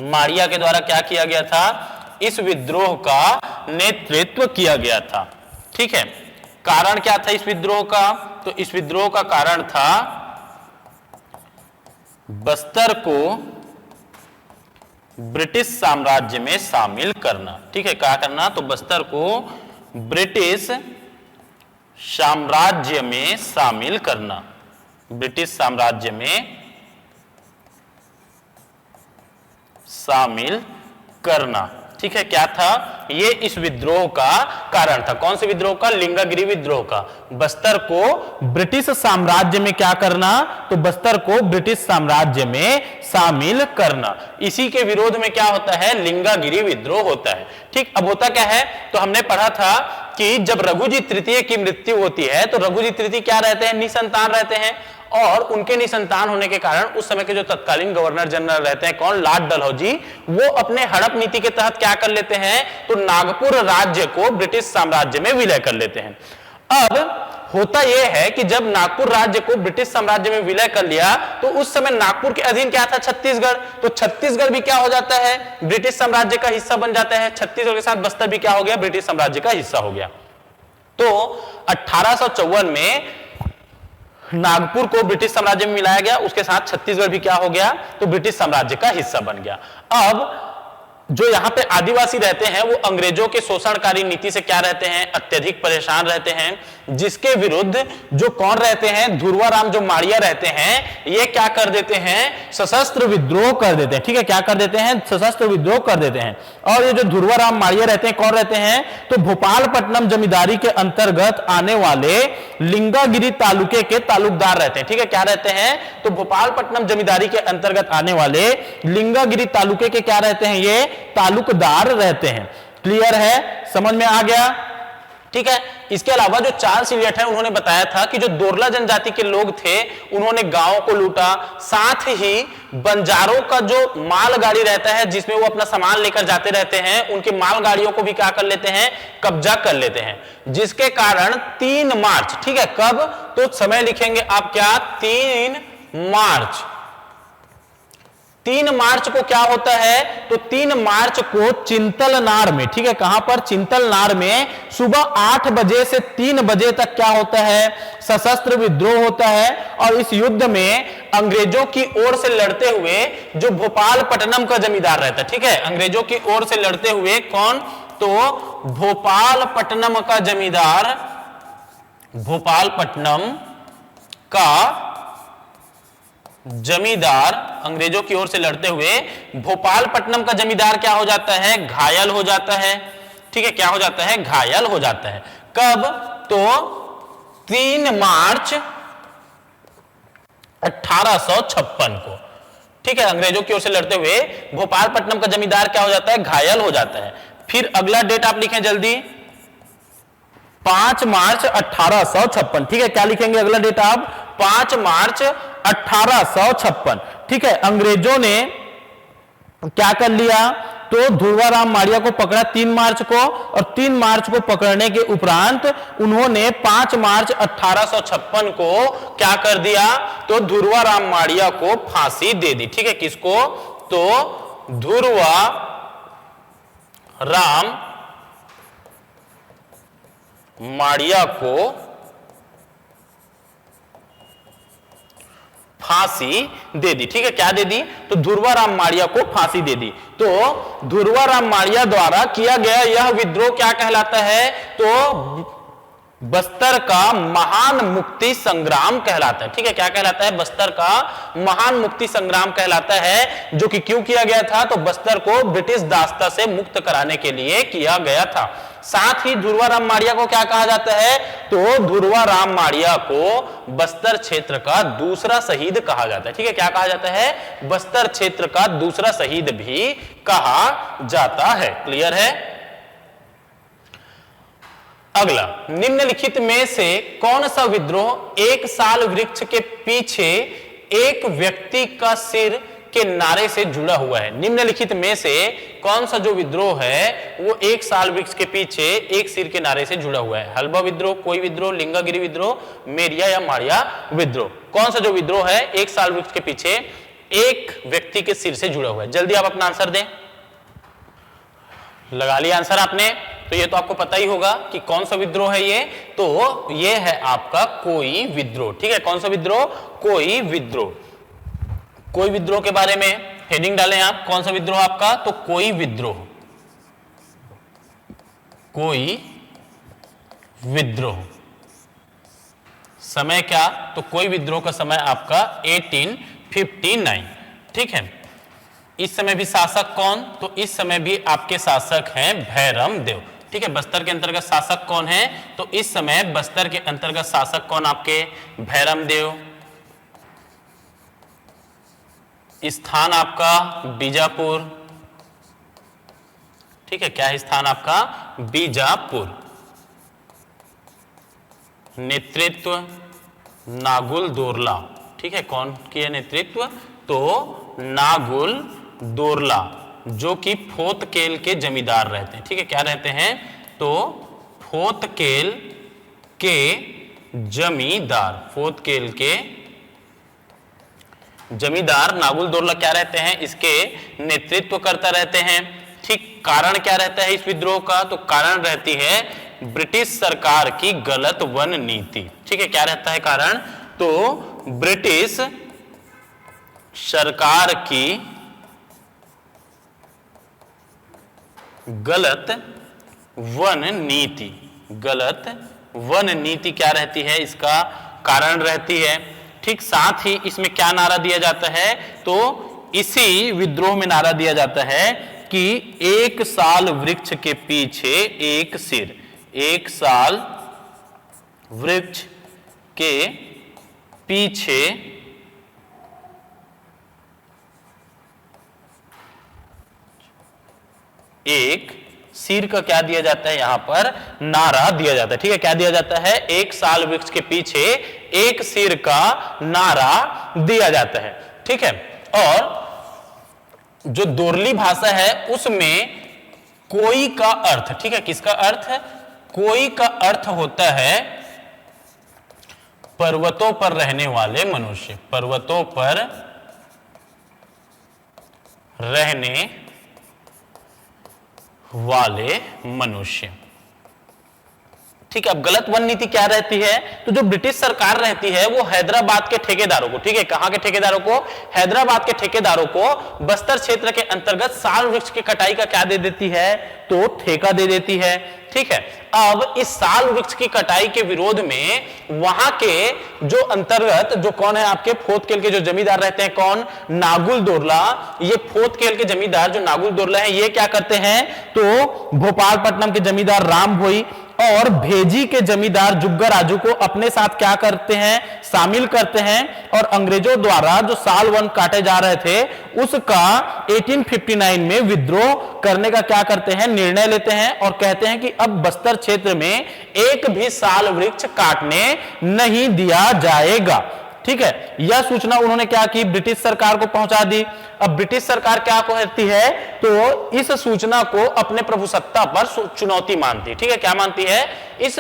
माड़िया के द्वारा क्या किया गया था, इस विद्रोह का नेतृत्व किया गया था। ठीक है, कारण क्या था इस विद्रोह का, तो इस विद्रोह का कारण था बस्तर को ब्रिटिश साम्राज्य में शामिल करना। ठीक है, क्या करना, तो बस्तर को ब्रिटिश साम्राज्य में शामिल करना। ब्रिटिश साम्राज्य में शामिल करना। ठीक है, क्या था, ये इस विद्रोह का कारण था। कौन से विद्रोह का, लिंगागिरी विद्रोह का। बस्तर को ब्रिटिश साम्राज्य में क्या करना, तो बस्तर को ब्रिटिश साम्राज्य में शामिल करना। इसी के विरोध में क्या होता है, लिंगागिरी विद्रोह होता है। ठीक, अब होता क्या है, तो हमने पढ़ा था कि जब रघुजी तृतीय की मृत्यु होती है तो रघुजी तृतीय क्या रहते हैं, निसंतान रहते हैं। और उनके निसंतान होने के कारण उस समय के जो तत्कालीन गवर्नर जनरल रहते हैं कौन, लॉर्ड डलहौजी, वो अपने हड़प नीति के तहत क्या कर लेते हैं, तो नागपुर राज्य को ब्रिटिश साम्राज्य में विलय कर लेते हैं। अब होता यह है कि जब नागपुर राज्य को ब्रिटिश साम्राज्य में विलय कर लिया तो उस समय नागपुर के अधीन क्या था, छत्तीसगढ़। तो छत्तीसगढ़ भी क्या हो जाता है, ब्रिटिश साम्राज्य का हिस्सा बन जाता है। छत्तीसगढ़ के साथ बस्तर भी क्या हो गया, ब्रिटिश साम्राज्य का हिस्सा हो गया। तो 1854 में नागपुर को ब्रिटिश साम्राज्य में मिलाया गया, उसके साथ छत्तीसगढ़ भी क्या हो गया, तो ब्रिटिश साम्राज्य का हिस्सा बन गया। अब जो यहाँ पे आदिवासी रहते हैं वो अंग्रेजों के शोषणकारी नीति से क्या रहते हैं, अत्यधिक परेशान रहते हैं, जिसके विरुद्ध जो कौन रहते हैं, ध्रुवाराम जो माड़िया रहते हैं, ये क्या कर देते हैं, सशस्त्र विद्रोह कर देते हैं। ठीक है, क्या कर देते हैं, सशस्त्र विद्रोह कर देते हैं। और ये जो ध्रुवाराम माड़िया रहते हैं, कौन रहते हैं, तो भोपालपट्टनम जमींदारी के अंतर्गत आने वाले लिंगागिरी तालुके के तालुकदार रहते हैं। ठीक है, क्या रहते हैं, तो भोपालपट्टनम जमींदारी के अंतर्गत आने वाले लिंगागिरी तालुके के क्या रहते हैं, ये तालुकदार रहते हैं। क्लियर है, समझ में आ गया। ठीक है, इसके अलावा जो चार्ल्स इलियट है उन्होंने बताया था कि जो दोरला जनजाति के लोग थे उन्होंने गांवों को लूटा, साथ ही बंजारों का जो मालगाड़ी रहता है जिसमें वो अपना सामान लेकर जाते रहते हैं, उनकी मालगाड़ियों को भी क्या कर लेते हैं, कब्जा कर लेते हैं, जिसके कारण 3 मार्च, ठीक है, कब, तो समय लिखेंगे आप क्या, 3 मार्च। 3 मार्च को क्या होता है, तो 3 मार्च को चिंतलनार में, ठीक है, कहां पर, चिंतलनार में सुबह 8 बजे से 3 बजे तक क्या होता है, सशस्त्र विद्रोह होता है। और इस युद्ध में अंग्रेजों की ओर से लड़ते हुए जो भोपालपट्टनम का जमींदार रहता है, ठीक है, अंग्रेजों की ओर से लड़ते हुए कौन, तो भोपालपट्टनम का जमींदार, भोपालपट्टनम का जमींदार, अंग्रेजों की ओर से लड़ते हुए भोपालपट्टनम का जमींदार क्या हो जाता है, घायल हो जाता है। ठीक है, क्या हो जाता है, घायल हो जाता है। कब, तो 3 मार्च 1856 को। ठीक है, अंग्रेजों की ओर से लड़ते हुए भोपालपट्टनम का जमींदार क्या हो जाता है, घायल हो जाता है। फिर अगला डेट आप लिखें जल्दी, 5 मार्च 1856। ठीक है, क्या लिखेंगे अगला डेट आप, 5 मार्च 1856। ठीक है, अंग्रेजों ने क्या कर लिया, तो ध्रुवाराम माड़िया को पकड़ा 3 मार्च को, और 3 मार्च को पकड़ने के उपरांत उन्होंने 5 मार्च 1856 को क्या कर दिया, तो ध्रुवाराम माड़िया को फांसी दे दी। ठीक है, किसको, तो ध्रुवाराम माड़िया को फांसी दे दी। ठीक है, क्या दे दी, तो ध्रुवाराम माड़िया को फांसी दे दी। तो ध्रुवाराम माड़िया द्वारा किया गया यह विद्रोह क्या कहलाता है, तो बस्तर का महान मुक्ति संग्राम कहलाता है। ठीक है, क्या कहलाता है, बस्तर का महान मुक्ति संग्राम कहलाता है, जो कि क्यों किया गया था, तो बस्तर को ब्रिटिश दासता से मुक्त कराने के लिए किया गया था। साथ ही ध्रुवाराम माड़िया को क्या कहा जाता है, तो ध्रुवाराम माड़िया को बस्तर क्षेत्र का दूसरा शहीद कहा जाता है। ठीक है, क्या कहा जाता है, बस्तर क्षेत्र का दूसरा शहीद भी कहा जाता है। क्लियर है। अगला, निम्नलिखित में से कौन सा विद्रोह एक साल वृक्ष के पीछे एक व्यक्ति का सिर के नारे से जुड़ा हुआ है। निम्नलिखित में से कौन सा जो विद्रोह है वो एक साल वृक्ष के पीछे एक सिर के नारे से जुड़ा हुआ है। हल्बा विद्रोह, कोई विद्रोह, लिंगागिरी विद्रोह, मेरिया या माड़िया विद्रोह। कौन सा जो विद्रोह है एक साल वृक्ष के पीछे एक व्यक्ति के सिर से जुड़ा हुआ है। जल्दी आप अपना आंसर दें। लगा लिया आंसर आपने, तो ये तो आपको पता ही होगा कि कौन सा विद्रोह है ये, तो ये है आपका कोई विद्रोह। ठीक है, कौन सा विद्रोह, कोई विद्रोह। कोई विद्रोह के बारे में हेडिंग डालें आप, कौन सा विद्रोह आपका, तो कोई विद्रोह। कोई विद्रोह समय क्या, तो कोई विद्रोह का समय आपका 1859। ठीक है, इस समय भी शासक कौन, तो इस समय भी आपके शासक हैं भैरम देव। ठीक है, बस्तर के अंतर्गत शासक कौन है, तो इस समय बस्तर के अंतर्गत शासक कौन आपके, भैरम देव। स्थान आपका बीजापुर। ठीक है, क्या है स्थान आपका, बीजापुर। नेतृत्व नागुल दोरला। ठीक है, कौन किया नेतृत्व, तो नागुल दोरला, जो कि फोतकेल के जमींदार रहते हैं। ठीक है, क्या रहते हैं, तो फोतकेल के जमींदार, फोतकेल के जमींदार नागुल दोरला क्या रहते हैं, इसके नेतृत्व करता रहते हैं। ठीक, कारण क्या रहता है इस विद्रोह का, तो कारण रहती है ब्रिटिश सरकार की गलत वन नीति। ठीक है, क्या रहता है कारण, तो ब्रिटिश सरकार की गलत वन नीति, गलत वन नीति क्या रहती है, इसका कारण रहती है। ठीक, साथ ही इसमें क्या नारा दिया जाता है, तो इसी विद्रोह में नारा दिया जाता है कि एक साल वृक्ष के पीछे एक सिर, एक साल वृक्ष के पीछे एक सिर का क्या दिया जाता है, यहां पर नारा दिया जाता है। ठीक है, क्या दिया जाता है, एक साल वृक्ष के पीछे एक सिर का नारा दिया जाता है। ठीक है, और जो दोरली भाषा है उसमें कोई का अर्थ, ठीक है, किसका अर्थ है, कोई का अर्थ होता है पर्वतों पर रहने वाले मनुष्य, पर्वतों पर रहने वाले मनुष्य। ठीक है, अब गलत वन नीति क्या रहती है, तो जो ब्रिटिश सरकार रहती है वो हैदराबाद के ठेकेदारों को, ठीक है, कहां के ठेकेदारों को, हैदराबाद के ठेकेदारों को बस्तर क्षेत्र के अंतर्गत साल वृक्ष की कटाई का क्या दे देती है, तो ठेका दे देती है। ठीक है, अब इस साल वृक्ष की कटाई के विरोध में वहां के जो अंतर्गत जो कौन है आपके फोतकेल के जो जमींदार रहते हैं, कौन, नागुल दोरला, ये फोतकेल के जमींदार जो नागुल दोरला है ये क्या करते हैं, तो भोपालपट्टनम के जमींदार राम भोई और भेजी के जमींदार जुग्गर राजू को अपने साथ क्या करते हैं, शामिल करते हैं, और अंग्रेजों द्वारा जो साल वन काटे जा रहे थे उसका 1859 में विद्रोह करने का क्या करते हैं, निर्णय लेते हैं और कहते हैं कि अब बस्तर क्षेत्र में एक भी साल वृक्ष काटने नहीं दिया जाएगा। ठीक है, यह सूचना उन्होंने क्या की, ब्रिटिश सरकार को पहुंचा दी। अब ब्रिटिश सरकार क्या कहती है, तो इस सूचना को अपने प्रभुसत्ता पर चुनौती मानती है। ठीक है, क्या मानती है, इस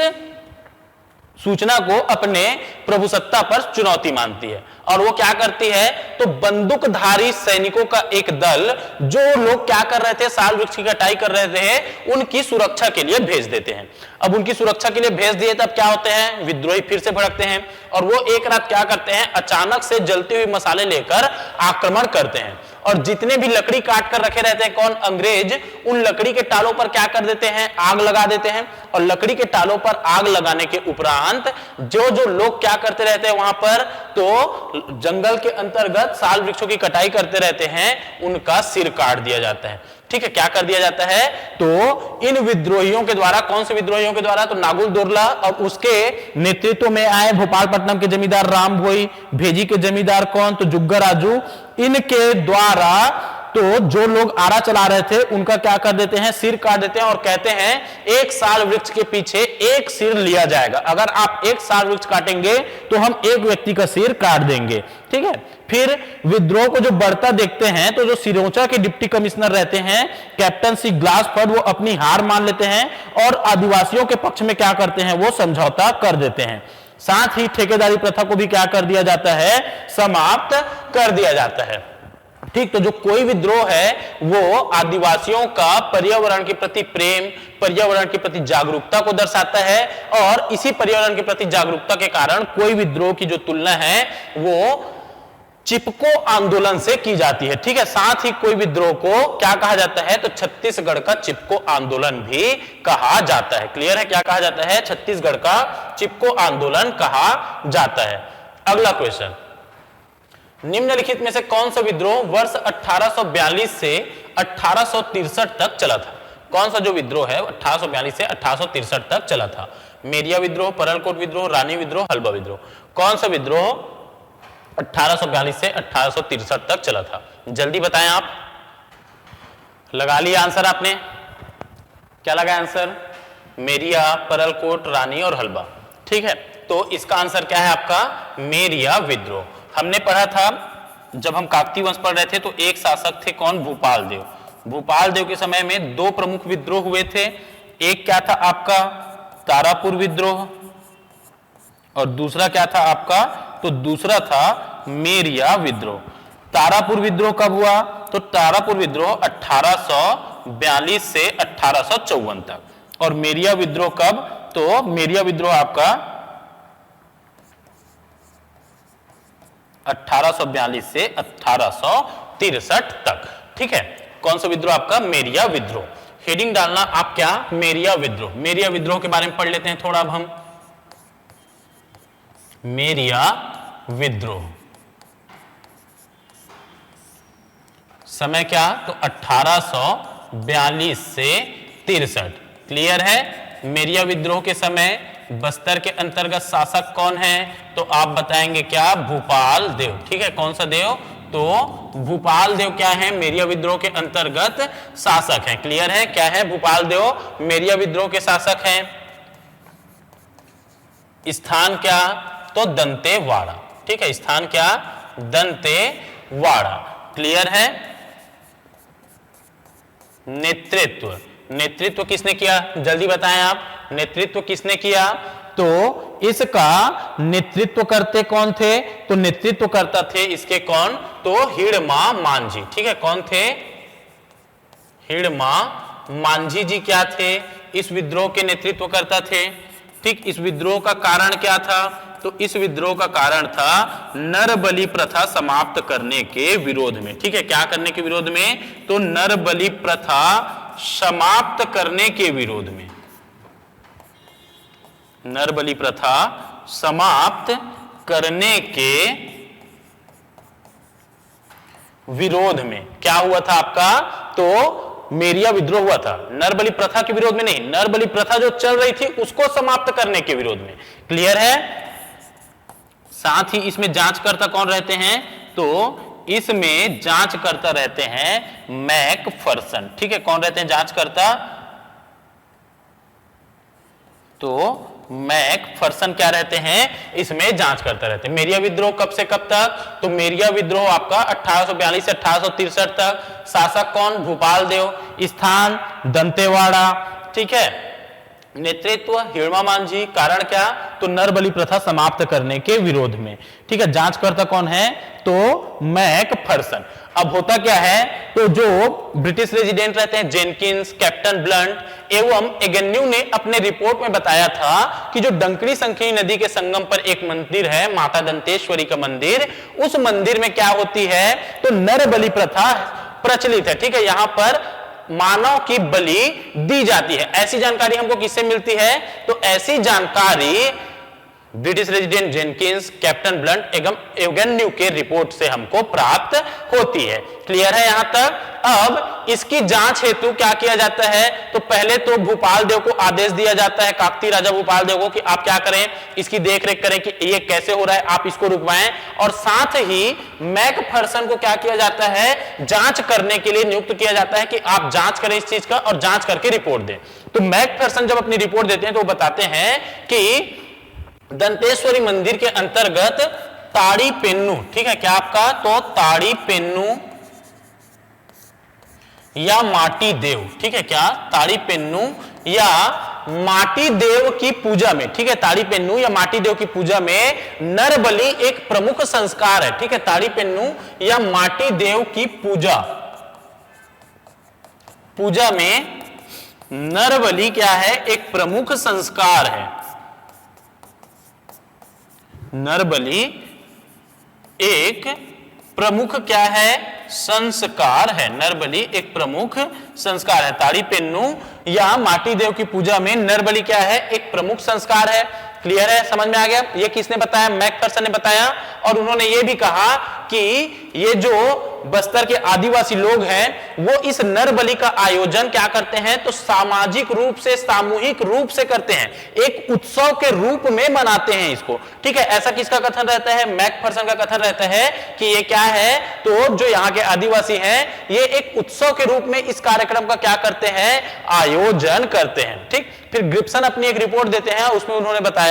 सूचना को अपने प्रभुसत्ता पर चुनौती मानती है, और वो क्या करती है, तो बंदूकधारी सैनिकों का एक दल जो लोग क्या कर रहे थे, साल वृक्ष की कटाई कर रहे थे, उनकी सुरक्षा के लिए भेज देते हैं। अब उनकी सुरक्षा के लिए भेज दिए तब क्या होते हैं, विद्रोही फिर से भड़कते हैं और वो एक रात क्या करते हैं, अचानक से जलती हुई मसाले लेकर आक्रमण करते हैं और जितने भी लकड़ी काट कर रखे रहते हैं, कौन, अंग्रेज, उन लकड़ी के टालों पर क्या कर देते हैं, आग लगा देते हैं। और लकड़ी के टालों पर आग लगाने के उपरांत जो जो लोग क्या करते रहते हैं वहां पर, तो जंगल के अंतर्गत साल वृक्षों की कटाई करते रहते हैं, उनका सिर काट दिया जाता है। ठीक है, क्या कर दिया जाता है, तो इन विद्रोहियों के द्वारा, कौन से विद्रोहियों के द्वारा, तो नागुल दोरला और उसके नेतृत्व में आए भोपालपट्टनम के जमींदार राम भोई, भेजी के जमींदार कौन, तो जुग्गर राजू, इनके द्वारा तो जो लोग आरा चला रहे थे उनका क्या कर देते हैं, सिर काट देते हैं और कहते हैं एक साल वृक्ष के पीछे एक सिर लिया जाएगा, अगर आप एक साल वृक्ष काटेंगे तो हम एक व्यक्ति का सिर काट देंगे। ठीक है, फिर विद्रोह को जो बढ़ता देखते हैं तो जो सिरोंचा के डिप्टी कमिश्नर रहते हैं कैप्टन सी ग्लासफोर्ड, वो अपनी हार मान लेते हैं और आदिवासियों के पक्ष में क्या करते हैं, वो समझौता कर देते हैं। साथ ही ठेकेदारी प्रथा को भी क्या कर दिया जाता है, समाप्त कर दिया जाता है। ठीक, तो जो कोई विद्रोह है वो आदिवासियों का पर्यावरण के प्रति प्रेम, पर्यावरण के प्रति जागरूकता को दर्शाता है, और इसी पर्यावरण के प्रति जागरूकता के कारण कोई विद्रोह की जो तुलना है वो चिपको आंदोलन से की जाती है। ठीक है, साथ ही कोई विद्रोह को क्या कहा जाता है, तो छत्तीसगढ़ का चिपको आंदोलन भी कहा जाता है। क्लियर है, क्या कहा जाता है, छत्तीसगढ़ का चिपको आंदोलन कहा जाता है। अगला क्वेश्चन, निम्नलिखित में से कौन सा विद्रोह वर्ष 1842 से 1863 तक चला था। कौन सा जो विद्रोह है 1842 से 1863 तक चला था, मेरिया विद्रोह, परलकोट विद्रोह, रानी विद्रोह, हल्बा विद्रोह। कौन सा विद्रोह 1842 से 1863 तक चला था, जल्दी बताएं आप। लगा लिया आंसर आपने, क्या लगा आंसर, मेरिया, परलकोट, रानी और हल्बा। ठीक है, तो इसका आंसर क्या है आपका, मेरिया विद्रोह। हमने पढ़ा था जब हम काकतीय वंश पढ़ रहे थे तो एक शासक थे कौन, भूपाल देव। भूपाल देव के समय में दो प्रमुख विद्रोह हुए थे, एक क्या था आपका तारापुर विद्रोह और दूसरा क्या था आपका, तो दूसरा था मेरिया विद्रोह। तारापुर विद्रोह कब हुआ, तो तारापुर विद्रोह 1842 से 1854 तक, और मेरिया विद्रोह कब, तो मेरिया विद्रोह आपका 1842 से 1863 तक। ठीक है, कौन सा विद्रोह आपका, मेरिया विद्रोह। हेडिंग डालना आप क्या, मेरिया विद्रोह। मेरिया विद्रोह के बारे में पढ़ लेते हैं थोड़ा अब हम। मेरिया विद्रोह समय क्या, तो 1842 से 63। क्लियर है। मेरिया विद्रोह के समय बस्तर के अंतर्गत शासक कौन है, तो आप बताएंगे क्या, भूपाल देव। ठीक है, कौन सा देव, तो भूपाल देव क्या है, मेरिया विद्रोह के अंतर्गत शासक हैं। क्लियर है, क्या है, भूपाल देव मेरिया विद्रोह के शासक हैं। स्थान क्या, तो दंतेवाड़ा। ठीक है, स्थान क्या, दंतेवाड़ा। क्लियर है। नेतृत्व, नेतृत्व किसने किया, जल्दी बताएं आप, नेतृत्व किसने किया, तो इसका नेतृत्व करते कौन थे, तो नेतृत्व करता थे इसके कौन, तो हिड़मा मांझी। ठीक है, कौन थे, हिड़मा मांझी जी क्या थे, इस विद्रोह के नेतृत्व करता थे। ठीक, इस विद्रोह का कारण क्या था, तो इस विद्रोह का कारण था नरबलि प्रथा समाप्त करने के विरोध में। ठीक है, क्या करने के विरोध में, तो नरबलि प्रथा समाप्त करने के विरोध में। नरबलि प्रथा समाप्त करने के विरोध में क्या हुआ था आपका, तो मेरिया विद्रोह हुआ था। नरबलि प्रथा के विरोध में नहीं, नरबलि प्रथा जो चल रही थी उसको समाप्त करने के विरोध में। क्लियर है। साथ ही इसमें जांचकर्ता कौन रहते हैं, तो इसमें जांचकर्ता रहते हैं मैकफर्सन। ठीक है, कौन रहते हैं जांचकर्ता, तो मैकफर्सन क्या रहते हैं, इसमें जांच करते रहते हैं। मेरिया विद्रोह कब से कब तक, तो मेरिया विद्रोह आपका 1842 से 1863 तक। शासक कौन, भूपाल देव। स्थान दंतेवाड़ा। ठीक है, नेतृत्व हिड़मा मांझी। कारण क्या, तो नरबलि प्रथा समाप्त करने के विरोध में। ठीक है, जांचकर्ता कौन है, तो मैकफर्सन। अब होता क्या है, तो जो ब्रिटिश रेजिडेंट रहते हैं जेनकिंस, कैप्टन ब्लंट एवं एगन्यू ने अपने रिपोर्ट में बताया था कि जो डंकड़ी संखनी नदी के संगम पर एक मंदिर है, माता दंतेश्वरी का मंदिर, उस मंदिर में क्या होती है, तो नरबलि प्रथा प्रचलित है। ठीक है, यहां पर मानव की बलि दी जाती है। ऐसी जानकारी हमको किससे मिलती है, तो ऐसी जानकारी British resident Jenkins, captain blunt एवं एगन्यू के रिपोर्ट से हमको प्राप्त होती है। क्लियर है यहां तक। अब इसकी जांच हेतु क्या किया जाता है, तो पहले तो भूपाल देव को आदेश दिया जाता है, काकतीय राजा भूपाल देव को, कि आप क्या करें, इसकी देखरेख करें कि ये कैसे हो रहा है, आप इसको रुकवाएं। और साथ ही मैकफर्सन को क्या किया जाता है, जांच करने के लिए नियुक्त किया जाता है कि आप जांच करें इस चीज का और जांच करके रिपोर्ट दें। तो मैकफर्सन जब अपनी रिपोर्ट देते हैं तो वो बताते हैं कि दंतेश्वरी मंदिर के अंतर्गत ताड़ी पेन्नू, ठीक है, क्या आपका, तो ताड़ी पेन्नू या माटी देव। ठीक है, क्या, ताड़ी पेन्नू या माटी देव की पूजा में। ठीक है, ताड़ी पेन्नू या माटी देव की पूजा में नरबलि एक प्रमुख संस्कार है। ठीक है, ताड़ी पेन्नू या माटी देव की पूजा में नरबलि क्या है, एक प्रमुख संस्कार है। नरबलि एक प्रमुख क्या है, संस्कार है। नरबलि एक प्रमुख संस्कार है। ताड़ी पेन्नू या माटी देव की पूजा में नरबलि क्या है, एक प्रमुख संस्कार है। क्लियर है, समझ में आ गया। ये किसने बताया, मैकफर्सन ने बताया। और उन्होंने ये भी कहा कि ये जो बस्तर के आदिवासी लोग हैं वो इस नरबलि का आयोजन क्या करते हैं, तो सामाजिक रूप से, सामूहिक रूप से करते हैं, एक उत्सव के रूप में मनाते हैं इसको। ठीक है, ऐसा किसका कथन रहता है, मैकफर्सन का कथन रहता है कि ये क्या है, तो जो यहाँ के आदिवासी हैं ये एक उत्सव के रूप में इस कार्यक्रम का क्या करते हैं, आयोजन करते हैं। ठीक, फिर ग्रिप्सन अपनी एक रिपोर्ट देते हैं, उसमें उन्होंने बताया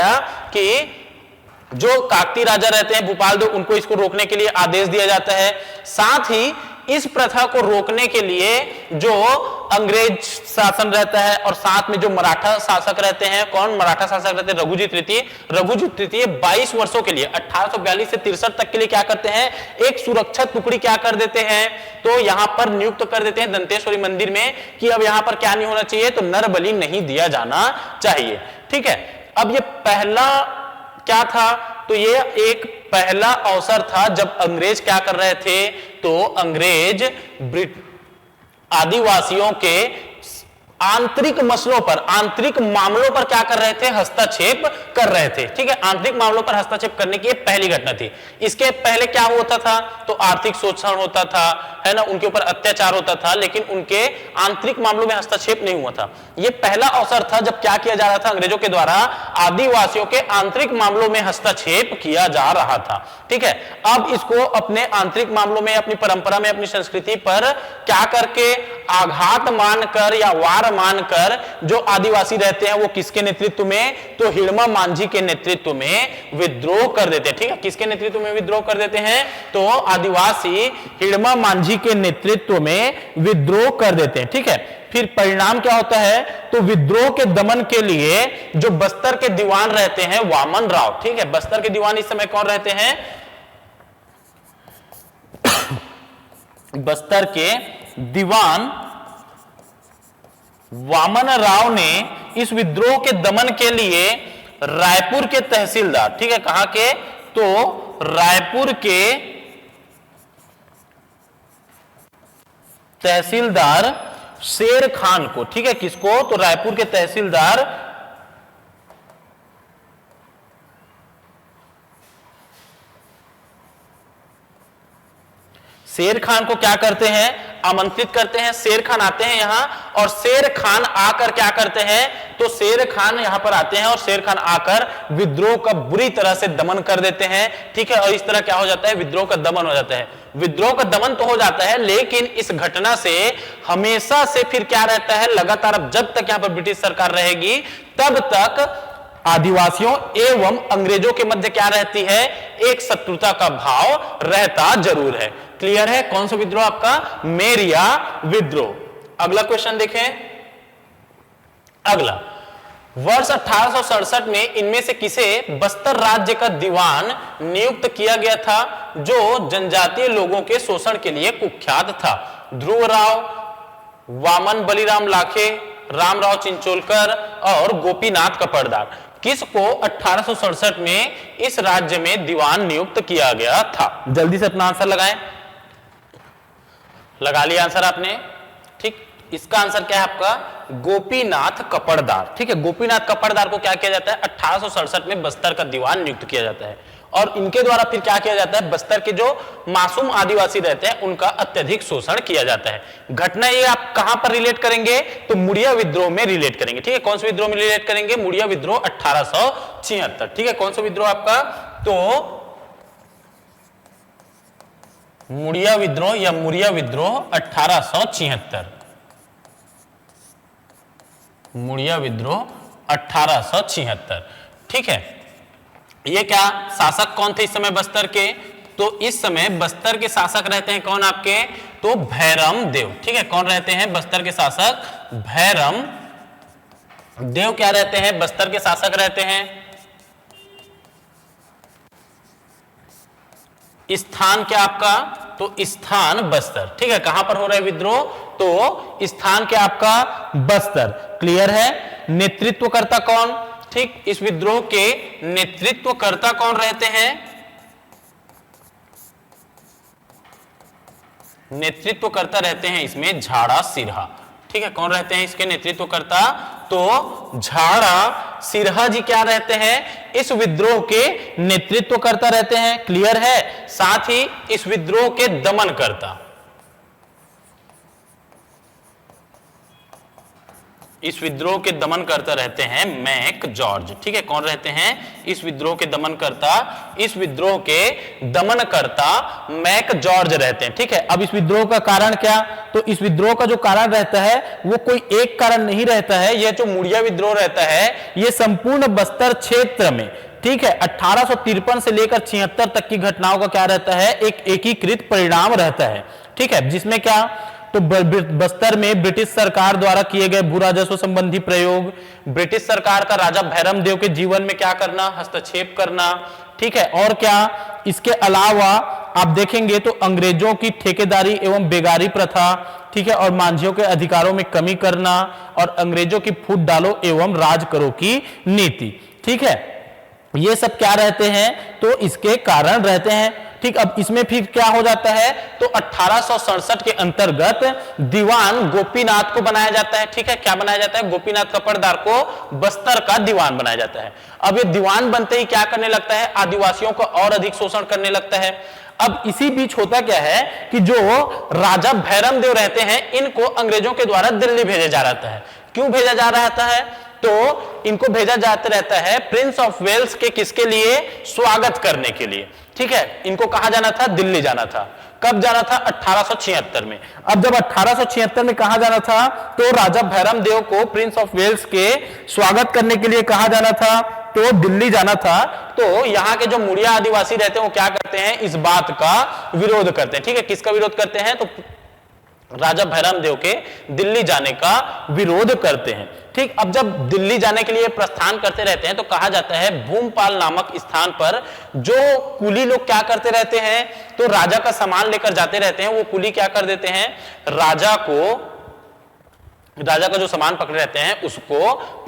कि जो काकतीय राजा रहते हैं भूपाल देव, उनको इसको रोकने के लिए आदेश दिया जाता है। साथ ही इस प्रथा को रोकने के लिए जो अंग्रेज शासन रहता है और साथ में जो मराठा शासक रहते हैं, कौन मराठा शासक रहते हैं, रघुजी तृतीय। रघुजी तृतीय 22 वर्षों के लिए 1842 से 63 तक के लिए क्या करते हैं, एक सुरक्षा टुकड़ी क्या कर देते हैं, तो यहां पर नियुक्त कर देते हैं दंतेश्वरी मंदिर में कि अब यहां पर क्या नहीं होना चाहिए, तो नरबलि नहीं दिया जाना चाहिए। ठीक है, अब ये पहला क्या था, तो ये एक पहला अवसर था जब अंग्रेज क्या कर रहे थे, तो अंग्रेज आदिवासियों के आंतरिक मसलों पर, आंतरिक मामलों पर क्या कर रहे थे, हस्तक्षेप कर रहे थे। ठीक है, आंतरिक मामलों पर हस्तक्षेप करने की पहली घटना थी। इसके पहले क्या होता था, तो आर्थिक शोषण होता था, है ना, उनके ऊपर अत्याचार होता था, लेकिन उनके आंतरिक मामलों में हस्तक्षेप नहीं हुआ था। यह पहला अवसर था जब क्या किया जा रहा था, अंग्रेजों के द्वारा आदिवासियों के आंतरिक मामलों में हस्तक्षेप किया जा रहा था। ठीक है, अब इसको अपने आंतरिक मामलों में, अपनी परंपरा में, अपनी संस्कृति पर क्या करके आघात मानकर या वार मानकर जो आदिवासी रहते हैं वो किसके नेतृत्व में, तो हिड़मा मांझी के नेतृत्व में विद्रोह कर देते हैं। ठीक है, किसके नेतृत्व में विद्रोह कर देते हैं, तो आदिवासी हिड़मा मांझी के नेतृत्व में विद्रोह कर देते हैं। ठीक है, फिर परिणाम क्या होता है, तो विद्रोह के दमन के लिए जो बस्तर के दीवान रहते हैं वामन राव, ठीक है, बस्तर के दीवान इस समय कौन रहते हैं, बस्तर के दीवान वामन राव ने इस विद्रोह के दमन के लिए रायपुर के तहसीलदार, ठीक है, कहां के, तो रायपुर के तहसीलदार शेर खान को, ठीक है, किसको, तो रायपुर के तहसीलदार शेर खान को क्या करते हैं, आमंत्रित करते हैं। शेर खान आते हैं यहां, और शेर खान आकर क्या करते हैं, तो शेर खान यहां पर आते हैं और शेर खान आकर विद्रोह का बुरी तरह से दमन कर देते हैं। ठीक है, और इस तरह क्या हो जाता है, विद्रोह का दमन हो जाता है। विद्रोह का दमन तो हो जाता है, लेकिन इस घटना से हमेशा से फिर क्या रहता है, लगातार अब जब तक यहां पर ब्रिटिश सरकार रहेगी तब तक आदिवासियों एवं अंग्रेजों के मध्य क्या रहती है, एक शत्रुता का भाव रहता जरूर है। क्लियर है, कौन सा विद्रोह आपका, मेरिया विद्रोह। अगला क्वेश्चन देखें। अगला, वर्ष 1867 में इनमें से किसे बस्तर राज्य का दीवान नियुक्त किया गया था जो जनजातीय लोगों के शोषण के लिए कुख्यात था। ध्रुव राव, वामन बलिराम लाखे, रामराव चिंचोलकर और गोपीनाथ कपड़दार। किसको 1867 में इस राज्य में दीवान नियुक्त किया गया था, जल्दी से अपना आंसर लगाएं। लगा लिया आंसर आपने, ठीक, इसका आंसर क्या है आपका, गोपीनाथ कपड़दार। ठीक है, गोपीनाथ कपड़दार को क्या किया जाता है, 1867 में बस्तर का दीवान नियुक्त किया जाता है, और इनके द्वारा फिर क्या किया जाता है, बस्तर के जो मासूम आदिवासी रहते हैं उनका अत्यधिक शोषण किया जाता है। घटना ये आप कहां पर रिलेट करेंगे, तो मुड़िया विद्रोह में रिलेट करेंगे। ठीक है, कौन से विद्रोह में रिलेट करेंगे, मुड़िया विद्रोह 1876। ठीक है, कौन सा विद्रोह आपका, तो मुड़िया विद्रोह या मुड़िया विद्रोह 1876। मुड़िया विद्रोह 1876। ठीक है, ये क्या शासक कौन थे इस समय बस्तर के, तो इस समय बस्तर के शासक रहते हैं कौन आपके, तो भैरम देव। ठीक है, कौन रहते हैं बस्तर के शासक, भैरम देव क्या रहते हैं, बस्तर के शासक रहते हैं। स्थान क्या आपका, तो स्थान बस्तर। ठीक है, कहां पर हो रहा है विद्रोह, तो स्थान क्या आपका, बस्तर। क्लियर है, नेतृत्वकर्ता कौन, ठीक, इस विद्रोह के नेतृत्वकर्ता कौन रहते हैं, नेतृत्वकर्ता रहते हैं इसमें झाड़ा सिरहा। ठीक है, कौन रहते हैं इसके नेतृत्वकर्ता, तो झाड़ा सिरहा जी क्या रहते हैं, इस विद्रोह के नेतृत्वकर्ता रहते हैं। क्लियर है, साथ ही इस विद्रोह के दमनकर्ता, इस विद्रोह के दमनकर्ता रहते हैं मैक जॉर्ज। ठीक है, कौन रहते हैं इस विद्रोह के दमनकर्ता, इस विद्रोह के दमनकर्ता मैक जॉर्ज रहते हैं। ठीक है, अब इस विद्रोह का कारण क्या, तो इस विद्रोह का जो कारण रहता है वो कोई एक कारण नहीं रहता है। यह जो मुड़िया विद्रोह रहता है यह संपूर्ण बस्तर क्षेत्र में, ठीक है, 1853 से लेकर 76 तक की घटनाओं का क्या रहता है, एक एकीकृत परिणाम रहता है। ठीक है, जिसमें क्या, तो बस्तर में ब्रिटिश सरकार द्वारा किए गए भू राजस्व संबंधी प्रयोग, ब्रिटिश सरकार का राजा भैरम देव के जीवन में क्या करना, हस्तक्षेप करना। ठीक है, और क्या, इसके अलावा आप देखेंगे तो अंग्रेजों की ठेकेदारी एवं बेगारी प्रथा, ठीक है, और मांझियों के अधिकारों में कमी करना, और अंग्रेजों की फूट डालो एवं राज करो की नीति। ठीक है, ये सब क्या रहते हैं, तो इसके कारण रहते हैं। ठीक, अब इसमें फिर क्या हो जाता है, तो 1867 के अंतर्गत दीवान गोपीनाथ को बनाया जाता है। ठीक है, क्या बनाया जाता है, गोपीनाथ कपड़दार को बस्तर का दीवान बनाया जाता है। अब ये दीवान बनते ही क्या करने लगता है, आदिवासियों को और अधिक शोषण करने लगता है। अब इसी बीच होता क्या है कि जो राजा भैरम देव रहते हैं, इनको अंग्रेजों के द्वारा दिल्ली भेजा जा रहता है। क्यों भेजा जा रहता है, तो इनको भेजा जाता रहता है प्रिंस ऑफ वेल्स के किसके लिए, स्वागत करने के लिए। ठीक है, इनको कहां जाना था, दिल्ली जाना था। कब जाना था, 1876 में। अब जब 1876 में कहा जाना था, तो राजा भैरम देव को प्रिंस ऑफ वेल्स के स्वागत करने के लिए कहा जाना था, तो दिल्ली जाना था। तो यहाँ के जो मुड़िया आदिवासी रहते हैं वो क्या करते हैं, इस बात का विरोध करते हैं। ठीक है, किसका विरोध करते हैं, तो राजा भैरम देव के दिल्ली जाने का विरोध करते हैं। ठीक, अब जब दिल्ली जाने के लिए प्रस्थान करते रहते हैं, तो कहा जाता है भूमपाल नामक स्थान पर जो कुली लोग क्या करते रहते हैं, तो राजा का सामान लेकर जाते रहते हैं। वो कुली क्या कर देते हैं, राजा का जो सामान पकड़े रहते हैं उसको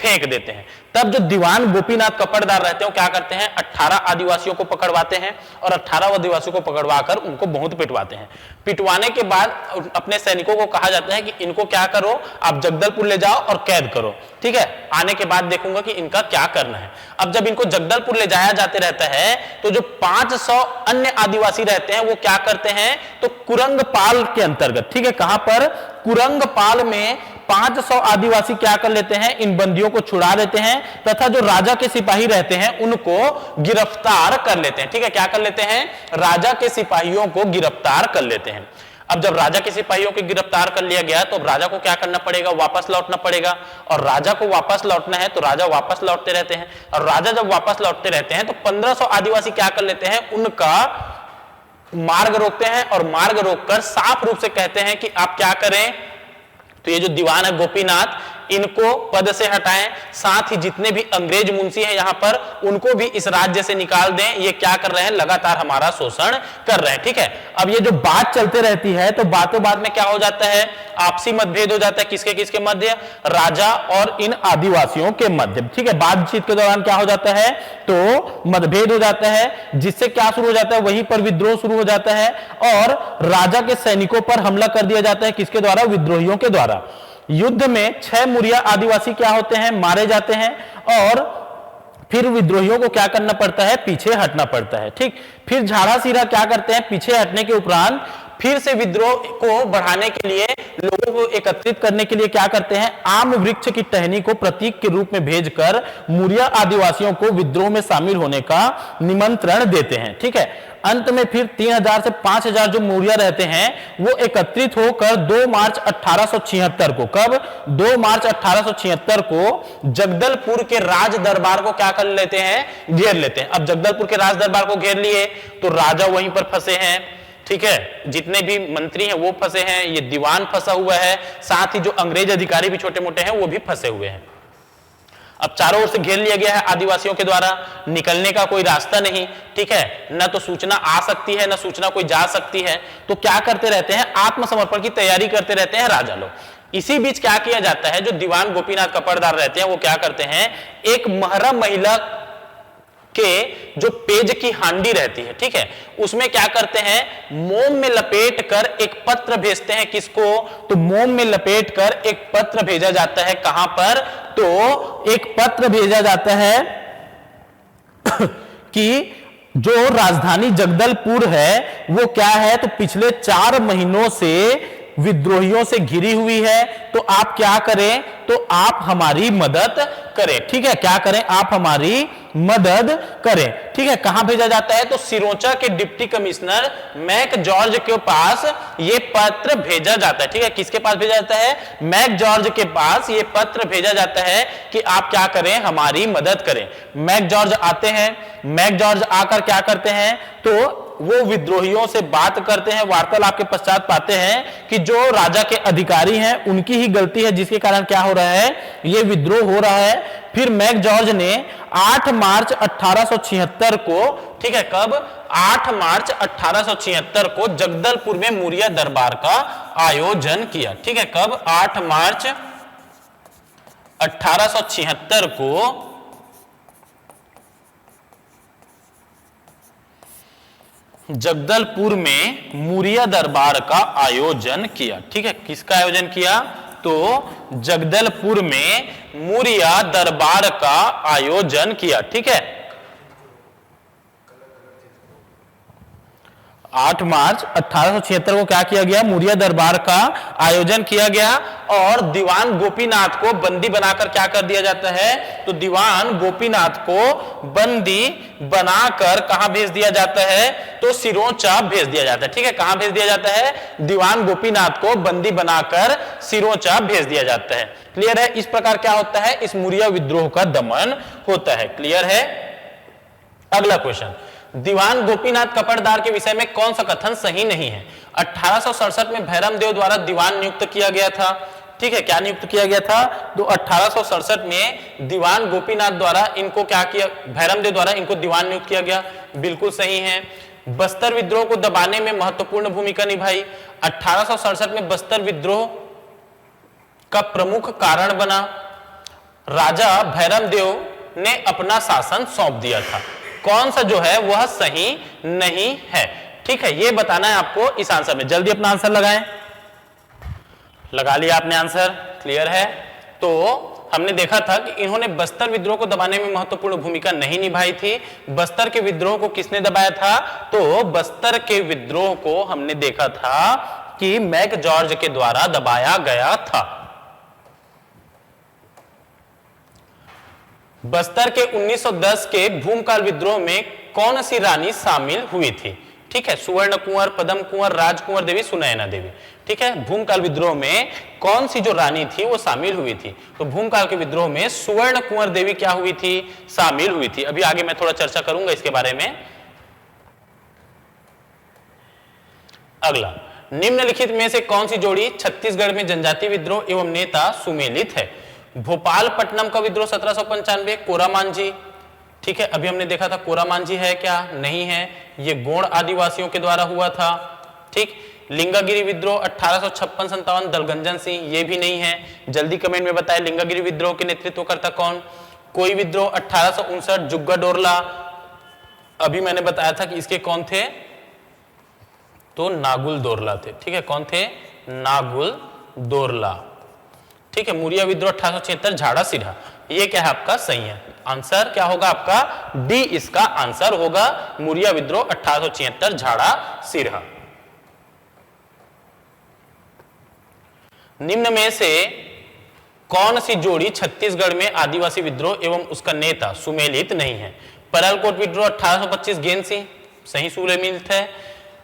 फेंक देते हैं। तब जो दीवान गोपीनाथ कपड़दार रहते हैं वो क्या करते हैं, 18 आदिवासियों को पकड़वाते हैं और 18 आदिवासियों को पकड़वाकर उनको बहुत पिटवाते हैं। पिटवाने के बाद अपने सैनिकों को कहा जाता है कि इनको क्या करो, आप जगदलपुर ले जाओ और कैद करो। ठीक है, आने के बाद देखूंगा कि इनका क्या करना है। अब जब इनको जगदलपुर ले जाया जाते रहता है, तो जो 500 अन्य आदिवासी रहते हैं वो क्या करते हैं, तो कुरंगपाल के अंतर्गत, ठीक है, कहां पर, कुरंगपाल में 500 आदिवासी क्या कर लेते हैं, इन बंदियों को छुड़ा देते हैं तथा जो राजा के सिपाही रहते हैं उनको गिरफ्तार कर लेते हैं। ठीक है, क्या कर लेते हैं, राजा के सिपाहियों को गिरफ्तार कर लेते हैं। अब जब राजा के सिपाहियों को गिरफ्तार कर लिया गया, तो राजा को क्या करना पड़ेगा, वापस लौटना पड़ेगा। और राजा को वापस लौटना है तो राजा वापस लौटते रहते हैं। और राजा जब वापस लौटते रहते हैं तो 1500 आदिवासी क्या कर लेते हैं, उनका मार्ग रोकते हैं और मार्ग रोककर साफ रूप से कहते हैं कि आप क्या करें, तो ये जो दीवान है गोपीनाथ, इनको पद से हटाएं, साथ ही जितने भी अंग्रेज मुंशी हैं यहां पर उनको भी इस राज्य से निकाल दें। ये क्या कर रहे हैं, लगातार हमारा शोषण कर रहे हैं। ठीक है, अब ये जो बात चलते रहती है, तो बातों बाद में क्या हो जाता है, आपसी मतभेद हो जाता है। किसके किसके मध्य, राजा और इन आदिवासियों के मध्य। ठीक है, बातचीत के दौरान क्या हो जाता है, तो मतभेद हो जाता है, जिससे क्या शुरू हो जाता है, वहीं पर विद्रोह शुरू हो जाता है और राजा के सैनिकों पर हमला कर दिया जाता है। किसके द्वारा, विद्रोहियों के द्वारा। युद्ध में 6 मुरिया आदिवासी क्या होते हैं, मारे जाते हैं और फिर विद्रोहियों को क्या करना पड़ता है, पीछे हटना पड़ता है। ठीक, फिर झाड़ा सीरा क्या करते हैं, पीछे हटने के उपरांत फिर से विद्रोह को बढ़ाने के लिए, लोगों को एकत्रित करने के लिए क्या करते हैं, आम वृक्ष की टहनी को प्रतीक के रूप में भेजकर मुरिया आदिवासियों को विद्रोह में शामिल होने का निमंत्रण देते हैं। ठीक है, अंत में फिर 3000 से 5000 जो मुरिया रहते हैं वो एकत्रित होकर 2 मार्च 1876 को, कब, 2 मार्च 1876 को जगदलपुर के राज दरबार को क्या कर लेते हैं, घेर लेते हैं। अब जगदलपुर के राज दरबार को घेर लिए तो राजा वहीं पर फंसे हैं। ठीक है, जितने भी मंत्री हैं वो फंसे हैं, ये दीवान फंसा हुआ है, साथ ही जो अंग्रेज अधिकारी भी छोटे मोटे हैं वो भी फंसे हुए हैं। अब चारों ओर से घेर लिया गया है आदिवासियों के द्वारा, निकलने का कोई रास्ता नहीं। ठीक है, न तो सूचना आ सकती है न सूचना कोई जा सकती है। तो क्या करते रहते हैं, आत्मसमर्पण की तैयारी करते रहते हैं राजा लोग। इसी बीच क्या किया जाता है, जो दीवान गोपीनाथ कपड़दार रहते हैं वो क्या करते हैं, एक महरा महिला के जो पेज की हांडी रहती है, ठीक है, उसमें क्या करते हैं, मोम में लपेट कर एक पत्र भेजते हैं। किसको, तो मोम में लपेट कर एक पत्र भेजा जाता है। कहां पर, तो एक पत्र भेजा जाता है कि जो राजधानी जगदलपुर है वो क्या है, तो पिछले 4 महीनों से विद्रोहियों से घिरी हुई है। तो आप क्या करें, तो आप हमारी मदद करें। ठीक है, क्या करें, आप हमारी मदद करें। ठीक है, कहां भेजा जाता है, तो सिरोंचा के डिप्टी कमिश्नर मैक जॉर्ज के पास यह पत्र भेजा जाता है। ठीक है, किसके पास भेजा जाता है, मैक जॉर्ज के पास यह पत्र भेजा जाता है कि आप क्या करें, हमारी मदद करें। मैक जॉर्ज आते हैं, मैक जॉर्ज आकर क्या करते हैं, तो वो विद्रोहियों से बात करते हैं। वार्तालाप के पश्चात पाते हैं कि जो राजा के अधिकारी हैं उनकी ही गलती है, जिसके कारण क्या हो रहा है, ये विद्रोह हो रहा है। फिर मैक जॉर्ज ने 8 मार्च 1876 को, ठीक है, कब, 8 मार्च 1876 को जगदलपुर में मुरिया दरबार का आयोजन किया। ठीक है, कब, 8 मार्च 1876 को जगदलपुर में मुरिया दरबार का आयोजन किया। ठीक है, किसका आयोजन किया? तो जगदलपुर में मुरिया दरबार का आयोजन किया। ठीक है, 8 मार्च 1876 को क्या किया गया? मुरिया दरबार का आयोजन किया गया और दीवान गोपीनाथ को बंदी बनाकर क्या कर दिया जाता है? तो दीवान गोपीनाथ को बंदी बनाकर कहां भेज दिया जाता है? तो सिरोंचा भेज दिया जाता है। ठीक है, कहां भेज दिया जाता है? दीवान गोपीनाथ को बंदी बनाकर सिरोंचा भेज दिया जाता है। क्लियर है? इस प्रकार क्या होता है? इस मुरिया विद्रोह का दमन होता है। क्लियर है? अगला क्वेश्चन, दीवान गोपीनाथ कपड़दार के विषय में कौन सा कथन सही नहीं है? 1867 में भैरम देव द्वारा दीवान नियुक्त किया गया था। ठीक है, क्या नियुक्त किया गया था? तो 1867 में दीवान गोपीनाथ द्वारा इनको क्या किया? भैरम देव द्वारा इनको दीवान नियुक्त किया गया। बिल्कुल सही है। बस्तर विद्रोह को दबाने में महत्वपूर्ण भूमिका निभाई। 1867 में बस्तर विद्रोह का प्रमुख कारण बना। राजा भैरम देव ने अपना शासन सौंप दिया था। कौन सा जो है वह सही नहीं है? ठीक है, यह बताना है आपको इस आंसर में। जल्दी अपना आंसर लगाएं। लगा लिया आपने आंसर? क्लियर है? तो हमने देखा था कि इन्होंने बस्तर विद्रोह को दबाने में महत्वपूर्ण भूमिका नहीं निभाई थी। बस्तर के विद्रोह को किसने दबाया था? तो बस्तर के विद्रोह को हमने देखा था कि मैक जॉर्ज के द्वारा दबाया गया था। बस्तर के 1910 के भूमकाल विद्रोह में कौन सी रानी शामिल हुई थी? ठीक है, सुवर्ण कुंवर, पदम कुंवर, राजकुंवर देवी, सुनैना देवी। ठीक है, भूमकाल विद्रोह में कौन सी जो रानी थी वो शामिल हुई थी? तो भूमकाल के विद्रोह में सुवर्ण कुंवर देवी क्या हुई थी? शामिल हुई थी। अभी आगे मैं थोड़ा चर्चा करूंगा इसके बारे में। अगला, निम्नलिखित में से कौन सी जोड़ी छत्तीसगढ़ में जनजातीय विद्रोह एवं नेता सुमेलित है? भोपालपट्टनम का विद्रोह 1795, कोरामांझी। ठीक है, अभी हमने देखा था कोरामांझी है क्या? नहीं है, ये गोंड आदिवासियों के द्वारा हुआ था। ठीक, लिंगागिरी विद्रोह 1856-57, दलगंजन सिंह, ये भी नहीं है। जल्दी कमेंट में बताएं लिंगागिरी विद्रोह के नेतृत्वकर्ता कौन? कोई विद्रोह 1859, जुग्गा डोरला। अभी मैंने बताया था कि इसके कौन थे? तो नागुल दोरला थे। ठीक है, कौन थे? नागुल दोरला। ठीक है, मुरिया विद्रोह 1876, झाड़ा सिरहा। ये क्या है आपका? सही है। आंसर क्या होगा आपका? डी इसका आंसर होगा, मुरिया विद्रोह 1876, झाड़ा सिरहा। निम्न में से कौन सी जोड़ी छत्तीसगढ़ में आदिवासी विद्रोह एवं उसका नेता सुमेलित नहीं है? परलकोट विद्रोह 1825, गेन सिंह, सही सुमेलित है।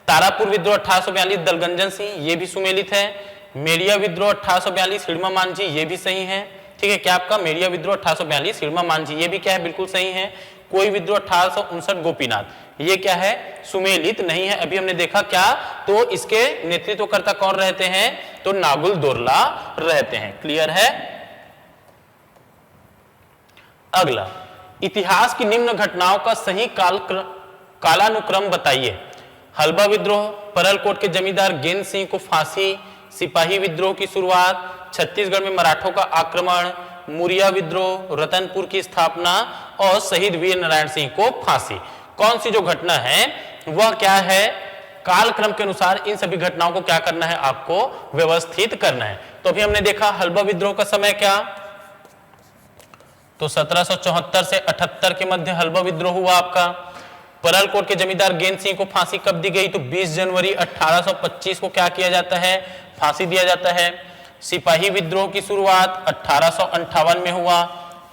तारापुर विद्रोह 1842, दलगंजन सिंह, ये भी सुमेलित है। मेरिया विद्रोह 1842, हिड़मा मांझी, ये भी सही है। ठीक है, क्या आपका? मेरिया विद्रोह 1842, हिड़मा मांझी, ये भी क्या है? बिल्कुल सही है। कोई विद्रोह 1859, गोपीनाथ, ये क्या है? सुमेलित नहीं है। अभी हमने देखा क्या? तो इसके नेतृत्वकर्ता कौन रहते हैं? तो नागुल दोरला रहते हैं। क्लियर है? अगला, इतिहास की निम्न घटनाओं का सही कालानुक्रम बताइए। हलबा विद्रोह, परलकोट के जमींदार गेंद सिंह को फांसी, सिपाही विद्रोह की शुरुआत, छत्तीसगढ़ में मराठों का आक्रमण, मुरिया विद्रोह, रतनपुर की स्थापना और शहीद वीर नारायण सिंह को फांसी। कौन सी जो घटना है वह क्या है? कालक्रम के अनुसार इन सभी घटनाओं को क्या करना है? आपको व्यवस्थित करना है। तो अभी हमने देखा हलबा विद्रोह का समय क्या? तो 1774 से 78 के मध्य हलबा विद्रोह हुआ आपका। परलकोट के जमींदार गेंद सिंह को फांसी कब दी गई? तो 20 जनवरी 1825 को क्या किया जाता है? फांसी दिया जाता है। सिपाही विद्रोह की शुरुआत 1858 में हुआ।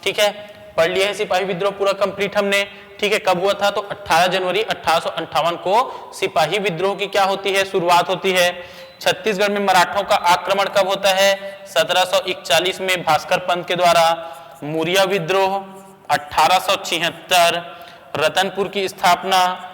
ठीक है, पढ़ लिया है सिपाही विद्रोह पूरा कंप्लीट हमने। ठीक है, कब हुआ था? तो 18 जनवरी 1858 को सिपाही विद्रोह की क्या होती है? शुरुआत होती है। छत्तीसगढ़ में मराठों का आक्रमण कब होता है? 1741 में भास्कर पंत के द्वारा। मुरिया विद्रोह 1876, रतनपुर की स्थापना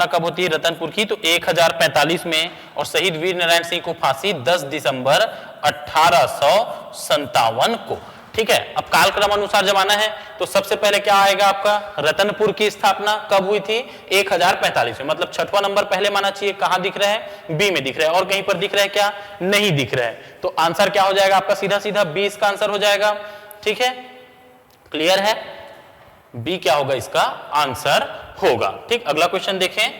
कब होती है रतनपुर की? तो 1045 में। और शहीद वीर नारायण सिंह को फांसी 10 दिसंबर 1857 को। ठीक है, अब कालक्रम अनुसार जमाना है तो सबसे पहले क्या आएगा आपका? रतनपुर की स्थापना कब हुई थी? 1045 में। मतलब छठवां नंबर पहले माना चाहिए। कहां दिख रहा है? बी में दिख रहा है। और कहीं पर दिख रहा है क्या? नहीं दिख रहा है। तो आंसर क्या हो जाएगा आपका? सीधा सीधा 20 का आंसर हो जाएगा। ठीक है, क्लियर है? बी क्या होगा इसका आंसर होगा। ठीक, अगला क्वेश्चन देखें।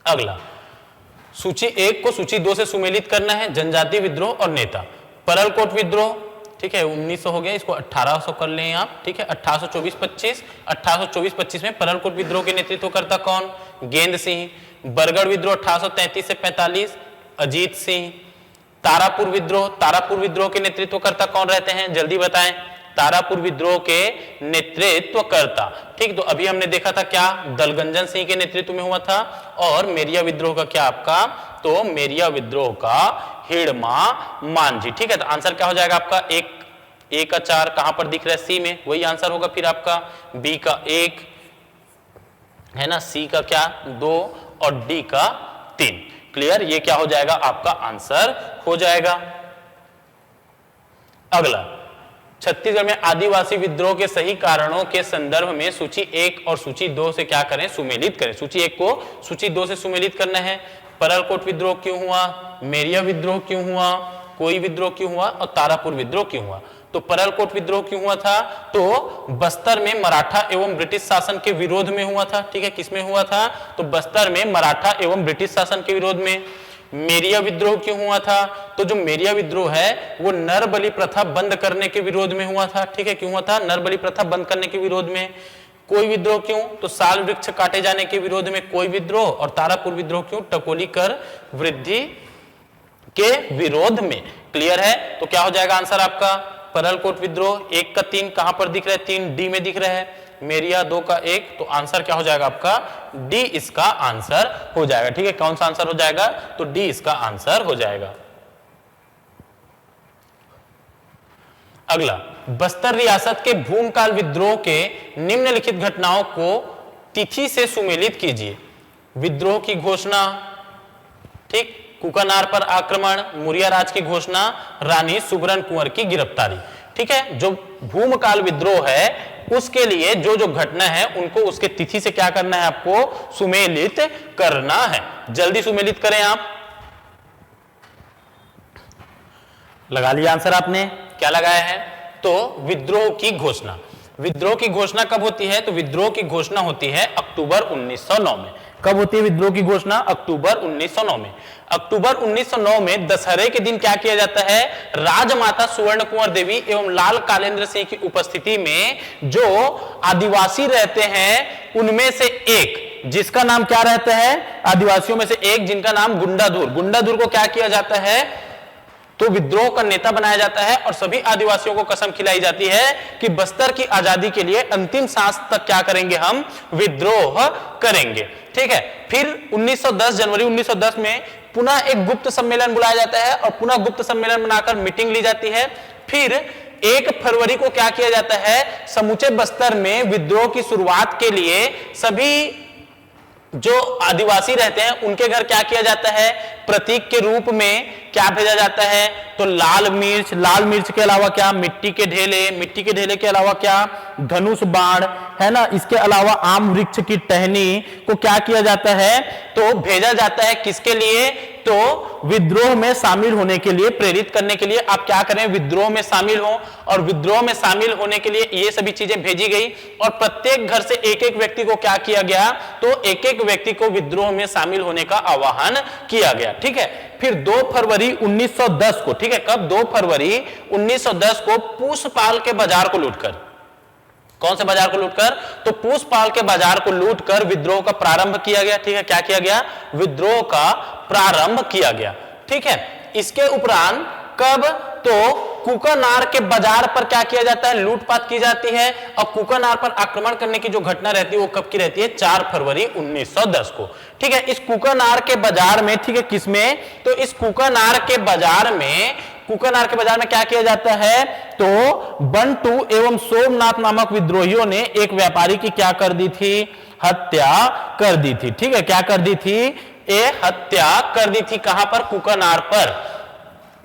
अगला, सूची 1 को सूची 2 से सुमेलित करना है। जनजातीय विद्रोह और नेता। परलकोट विद्रोह, ठीक है 1900 हो गया, इसको 1800 कर लें आप। ठीक है, 1824-25 में परलकोट विद्रोह के नेतृत्व करता कौन? गेंद सिंह। बरगढ़ विद्रोह 1833 से 45, अजीत सिंह। तारापुर विद्रोह के नेतृत्व करता कौन रहते हैं? जल्दी बताएं। तारापुर विद्रोह के नेतृत्व करता, ठीक, तो अभी हमने देखा था क्या, दलगंजन सिंह के नेतृत्व में हुआ था। और मेरिया विद्रोह का क्या आपका? तो मेरिया विद्रोह का हिड़मा मांझी। ठीक है, तो आंसर क्या हो जाएगा आपका? 1 का 4 कहां पर दिख रहा है? सी में, वही आंसर होगा फिर आपका। बी का 1 है ना, सी का क्या 2 और डी का 3। क्लियर, ये क्या हो जाएगा आपका आंसर हो जाएगा। अगला, छत्तीसगढ़ में आदिवासी विद्रोह के सही कारणों के संदर्भ में सूची 1 और सूची 2 से क्या करें? सुमेलित करें। सूची 1 को सूची 2 से सुमेलित करना है। परलकोट विद्रोह क्यों हुआ? मेरिया विद्रोह क्यों हुआ? कोई विद्रोह क्यों हुआ? और तारापुर विद्रोह क्यों हुआ? तो परलकोट विद्रोह क्यों हुआ था? तो बस्तर में मराठा एवं ब्रिटिश शासन के विरोध में हुआ था। ठीक है, किसमें हुआ था? तो बस्तर में मराठा एवं ब्रिटिश शासन के विरोध में। मेरिया विद्रोह क्यों हुआ था? तो जो मेरिया विद्रोह है वो नर बलि प्रथा बंद करने के विरोध में हुआ था। ठीक है, क्यों हुआ था? नर बलि प्रथा बंद करने के विरोध में। कोई विद्रोह क्यों? तो साल वृक्ष काटे जाने के विरोध में कोई विद्रोह। और तारापुर विद्रोह क्यों? टकोली कर वृद्धि के विरोध में। क्लियर है, तो क्या हो जाएगा आंसर आपका? परलकोट विद्रोह 1 का 3 कहां पर दिख रहा है? 3 डी में दिख रहा है। मेरिया 2 का 1, तो आंसर क्या हो जाएगा आपका? डी इसका आंसर हो जाएगा। ठीक है, कौन सा आंसर हो जाएगा? तो डी इसका आंसर हो जाएगा। अगला, बस्तर रियासत के भूमकाल विद्रोह के निम्नलिखित घटनाओं को तिथि से सुमेलित कीजिए। विद्रोह की घोषणा, ठीक, कुकानार पर आक्रमण, मुरिया राज की घोषणा, रानी सुबरन कुंवर की गिरफ्तारी। ठीक है, जो भूमकाल विद्रोह है उसके लिए जो जो घटना है उनको उसके तिथि से क्या करना है? आपको सुमेलित करना है। जल्दी सुमेलित करें आप। लगा लिया आंसर आपने? क्या लगाया है? तो विद्रोह की घोषणा। विद्रोह की घोषणा कब होती है? तो विद्रोह की घोषणा होती है अक्टूबर 1909 में। कब होती है विद्रोह की घोषणा? अक्टूबर 1909 में। अक्टूबर 1909 में दशहरे के दिन क्या किया जाता है? राजमाता सुवर्ण कुंवर देवी एवं लाल कालेंद्र सिंह की उपस्थिति में जो आदिवासी रहते हैं उनमें से एक, जिसका नाम क्या रहता है? आदिवासियों में से एक जिनका नाम गुंडाधुर को क्या किया जाता है? तो विद्रोह का नेता बनाया जाता है और सभी आदिवासियों को कसम खिलाई जाती है कि बस्तर की आजादी के लिए अंतिम सांस तक क्या करेंगे? हम विद्रोह करेंगे। ठीक है, फिर 1910 जनवरी 1910 में पुनः एक गुप्त सम्मेलन बुलाया जाता है और पुनः गुप्त सम्मेलन बनाकर मीटिंग ली जाती है। फिर 1 फरवरी को क्या किया जाता है? समूचे बस्तर में विद्रोह की शुरुआत के लिए सभी जो आदिवासी रहते हैं उनके घर क्या किया जाता है? प्रतीक के रूप में क्या भेजा जाता है? तो लाल मिर्च के अलावा क्या? मिट्टी के ढेले के अलावा क्या? धनुष बाण, है ना। इसके अलावा आम वृक्ष की टहनी को क्या किया जाता है? तो भेजा जाता है किसके लिए? तो विद्रोह में शामिल होने के लिए, प्रेरित करने के लिए आप क्या करें? विद्रोह में शामिल हो। और विद्रोह में शामिल होने के लिए ये सभी चीजें भेजी गई और प्रत्येक घर से एक एक व्यक्ति को क्या किया गया? तो एक एक व्यक्ति को विद्रोह में शामिल होने का आह्वान किया गया। ठीक है, फिर 2 फरवरी 1910 को, ठीक है, कब? 2 फरवरी 1910 को पूसपाल के बाजार को लूटकर, कौन से बाजार को लूटकर? तो पूसपाल के बाजार को लूटकर विद्रोह का प्रारंभ किया गया। ठीक है, क्या किया गया? विद्रोह का प्रारंभ किया गया। ठीक है, इसके उपरांत कब? तो कुकानार के बाजार पर क्या किया जाता है? लूटपाट की जाती है। और कुकानार पर आक्रमण करने की जो घटना रहती है वो कब की रहती है? 4 फरवरी 1910 को। ठीक है, इस कुकानार के बाजार में, ठीक है, किसमें? तो इस कुकानार के बाजार में क्या किया जाता है? तो बंटू एवं सोमनाथ नामक विद्रोहियों ने एक व्यापारी की क्या कर दी थी? हत्या कर दी थी। ठीक है, क्या कर दी थी? हत्या कर दी थी। कहां पर? कुकानार पर।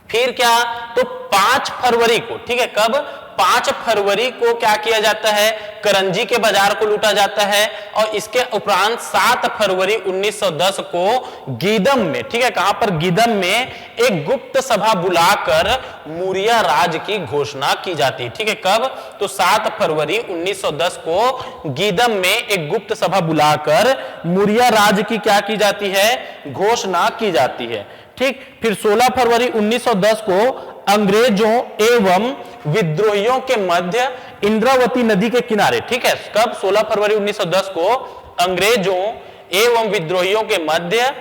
फिर क्या, तो 5 फरवरी को, ठीक है, कब, 5 फरवरी को क्या किया जाता है, करंजी के बाजार को लूटा जाता है। और इसके उपरांत 7 फरवरी 1910 को गीदम में, ठीक है, कहां पर, गीदम में एक गुप्त सभा बुलाकर मौर्य राज की घोषणा की जाती है। ठीक है, कब, तो 7 फरवरी 1910 को गीदम में एक गुप्त सभा बुलाकर मौर्य राज की क्या की जाती है, घोषणा की जाती है। ठीक, फिर 16 फरवरी 1910 को अंग्रेजों एवं विद्रोहियों के मध्य इंद्रावती नदी के किनारे, ठीक है, कब, 16 फरवरी 1910 को अंग्रेजों एवं विद्रोहियों के मध्य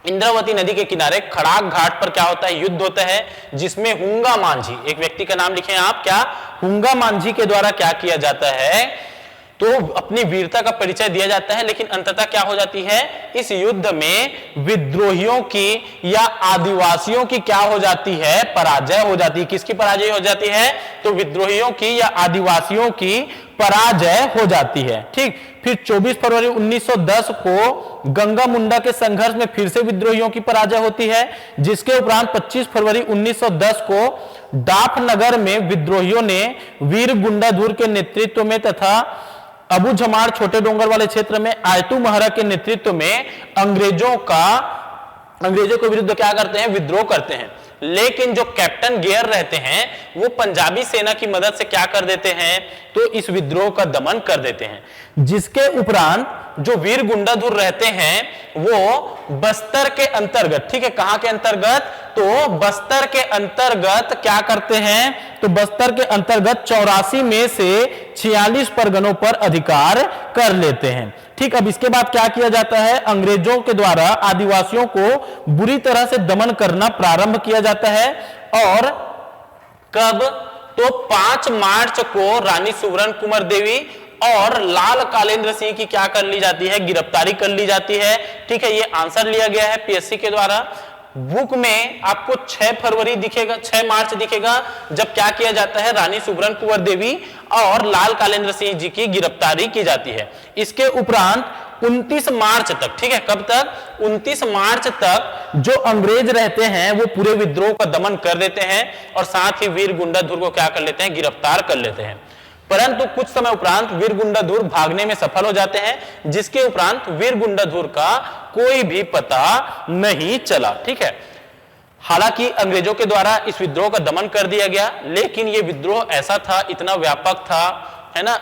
इंद्रावती नदी के किनारे खड़ाक घाट पर क्या होता है, युद्ध होता है, जिसमें हुंगा मांझी, एक व्यक्ति का नाम लिखें आप, क्या, हुंगा मांझी के द्वारा क्या किया जाता है, तो अपनी वीरता का परिचय दिया जाता है। लेकिन अंततः क्या हो जाती है, इस युद्ध में विद्रोहियों की या आदिवासियों की क्या हो जाती है, पराजय हो जाती है। किसकी पराजय हो जाती है, तो विद्रोहियों की या आदिवासियों की पराजय हो जाती है। ठीक, फिर 24 फरवरी 1910 को गंगा मुंडा के संघर्ष में फिर से विद्रोहियों की पराजय होती है, जिसके उपरांत 25 फरवरी 1910 को डाफनगर में विद्रोहियों ने वीर गुंडाधुर के नेतृत्व में तथा अबू झमार छोटे डोंगर वाले क्षेत्र में आयतू महरा के नेतृत्व में अंग्रेजों के विरुद्ध क्या करते हैं, विद्रोह करते हैं। लेकिन जो कैप्टन गियर रहते हैं वो पंजाबी सेना की मदद से क्या कर देते हैं, तो इस विद्रोह का दमन कर देते हैं। जिसके उपरांत जो वीर गुंडाधुर रहते हैं वो बस्तर के अंतर्गत, ठीक है, कहां के अंतर्गत, तो बस्तर के अंतर्गत क्या करते हैं, तो बस्तर के अंतर्गत 84 में से 46 परगनों पर अधिकार कर लेते हैं। ठीक, अब इसके बाद क्या किया जाता है, अंग्रेजों के द्वारा आदिवासियों को बुरी तरह से दमन करना प्रारंभ किया जाता है। और कब, तो 5 मार्च को रानी सुवर्ण कुंवर देवी और लाल कालेंद्र सिंह की क्या कर ली जाती है, गिरफ्तारी कर ली जाती है। ठीक है, ये आंसर लिया गया है पीएससी के द्वारा। बुक में आपको 6 फरवरी दिखेगा, 6 मार्च दिखेगा, जब क्या किया जाता है, रानी सुवर्ण कुंवर देवी और लाल कालेंद्र सिंह जी की गिरफ्तारी की जाती है। इसके उपरांत 29 मार्च तक, ठीक है, कब तक, 29 मार्च तक जो अंग्रेज रहते हैं वो पूरे विद्रोह का दमन कर देते हैं और साथ ही वीर गुंडाधुर को क्या कर लेते हैं, गिरफ्तार कर लेते हैं। परंतु कुछ समय उपरांत वीर गुंडाधुर भागने में सफल हो जाते हैं, जिसके उपरांत वीर गुंडाधुर का कोई भी पता नहीं चला। ठीक है, हालांकि अंग्रेजों के द्वारा इस विद्रोह का दमन कर दिया गया, लेकिन यह विद्रोह ऐसा था, इतना व्यापक था, है ना,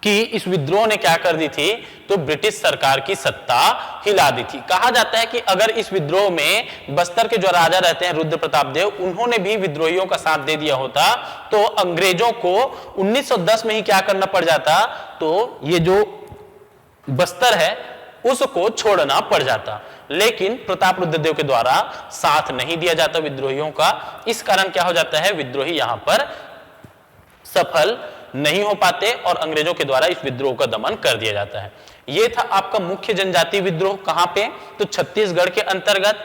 कि इस विद्रोह ने क्या कर दी थी, तो ब्रिटिश सरकार की सत्ता हिला दी थी। कहा जाता है कि अगर इस विद्रोह में बस्तर के जो राजा रहते हैं रुद्र प्रताप देव, उन्होंने भी विद्रोहियों का साथ दे दिया होता तो अंग्रेजों को 1910 में ही क्या करना पड़ जाता, तो ये जो बस्तर है उसको छोड़ना पड़ जाता। लेकिन प्रताप रुद्र देव के द्वारा साथ नहीं दिया जाता विद्रोहियों का। इस कारण क्या हो जाता है, विद्रोही यहां पर सफल नहीं हो पाते और अंग्रेजों के द्वारा इस विद्रोह का दमन कर दिया जाता है। यह था आपका मुख्य जनजातीय विद्रोह, कहां पे, तो छत्तीसगढ़ के अंतर्गत।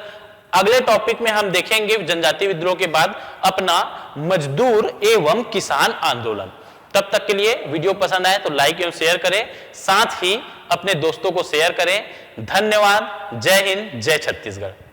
अगले टॉपिक में हम देखेंगे जनजातीय विद्रोह के बाद अपना मजदूर एवं किसान आंदोलन। तब तक के लिए वीडियो पसंद आए तो लाइक एवं शेयर करें, साथ ही अपने दोस्तों को शेयर करें। धन्यवाद। जय हिंद, जय छत्तीसगढ़।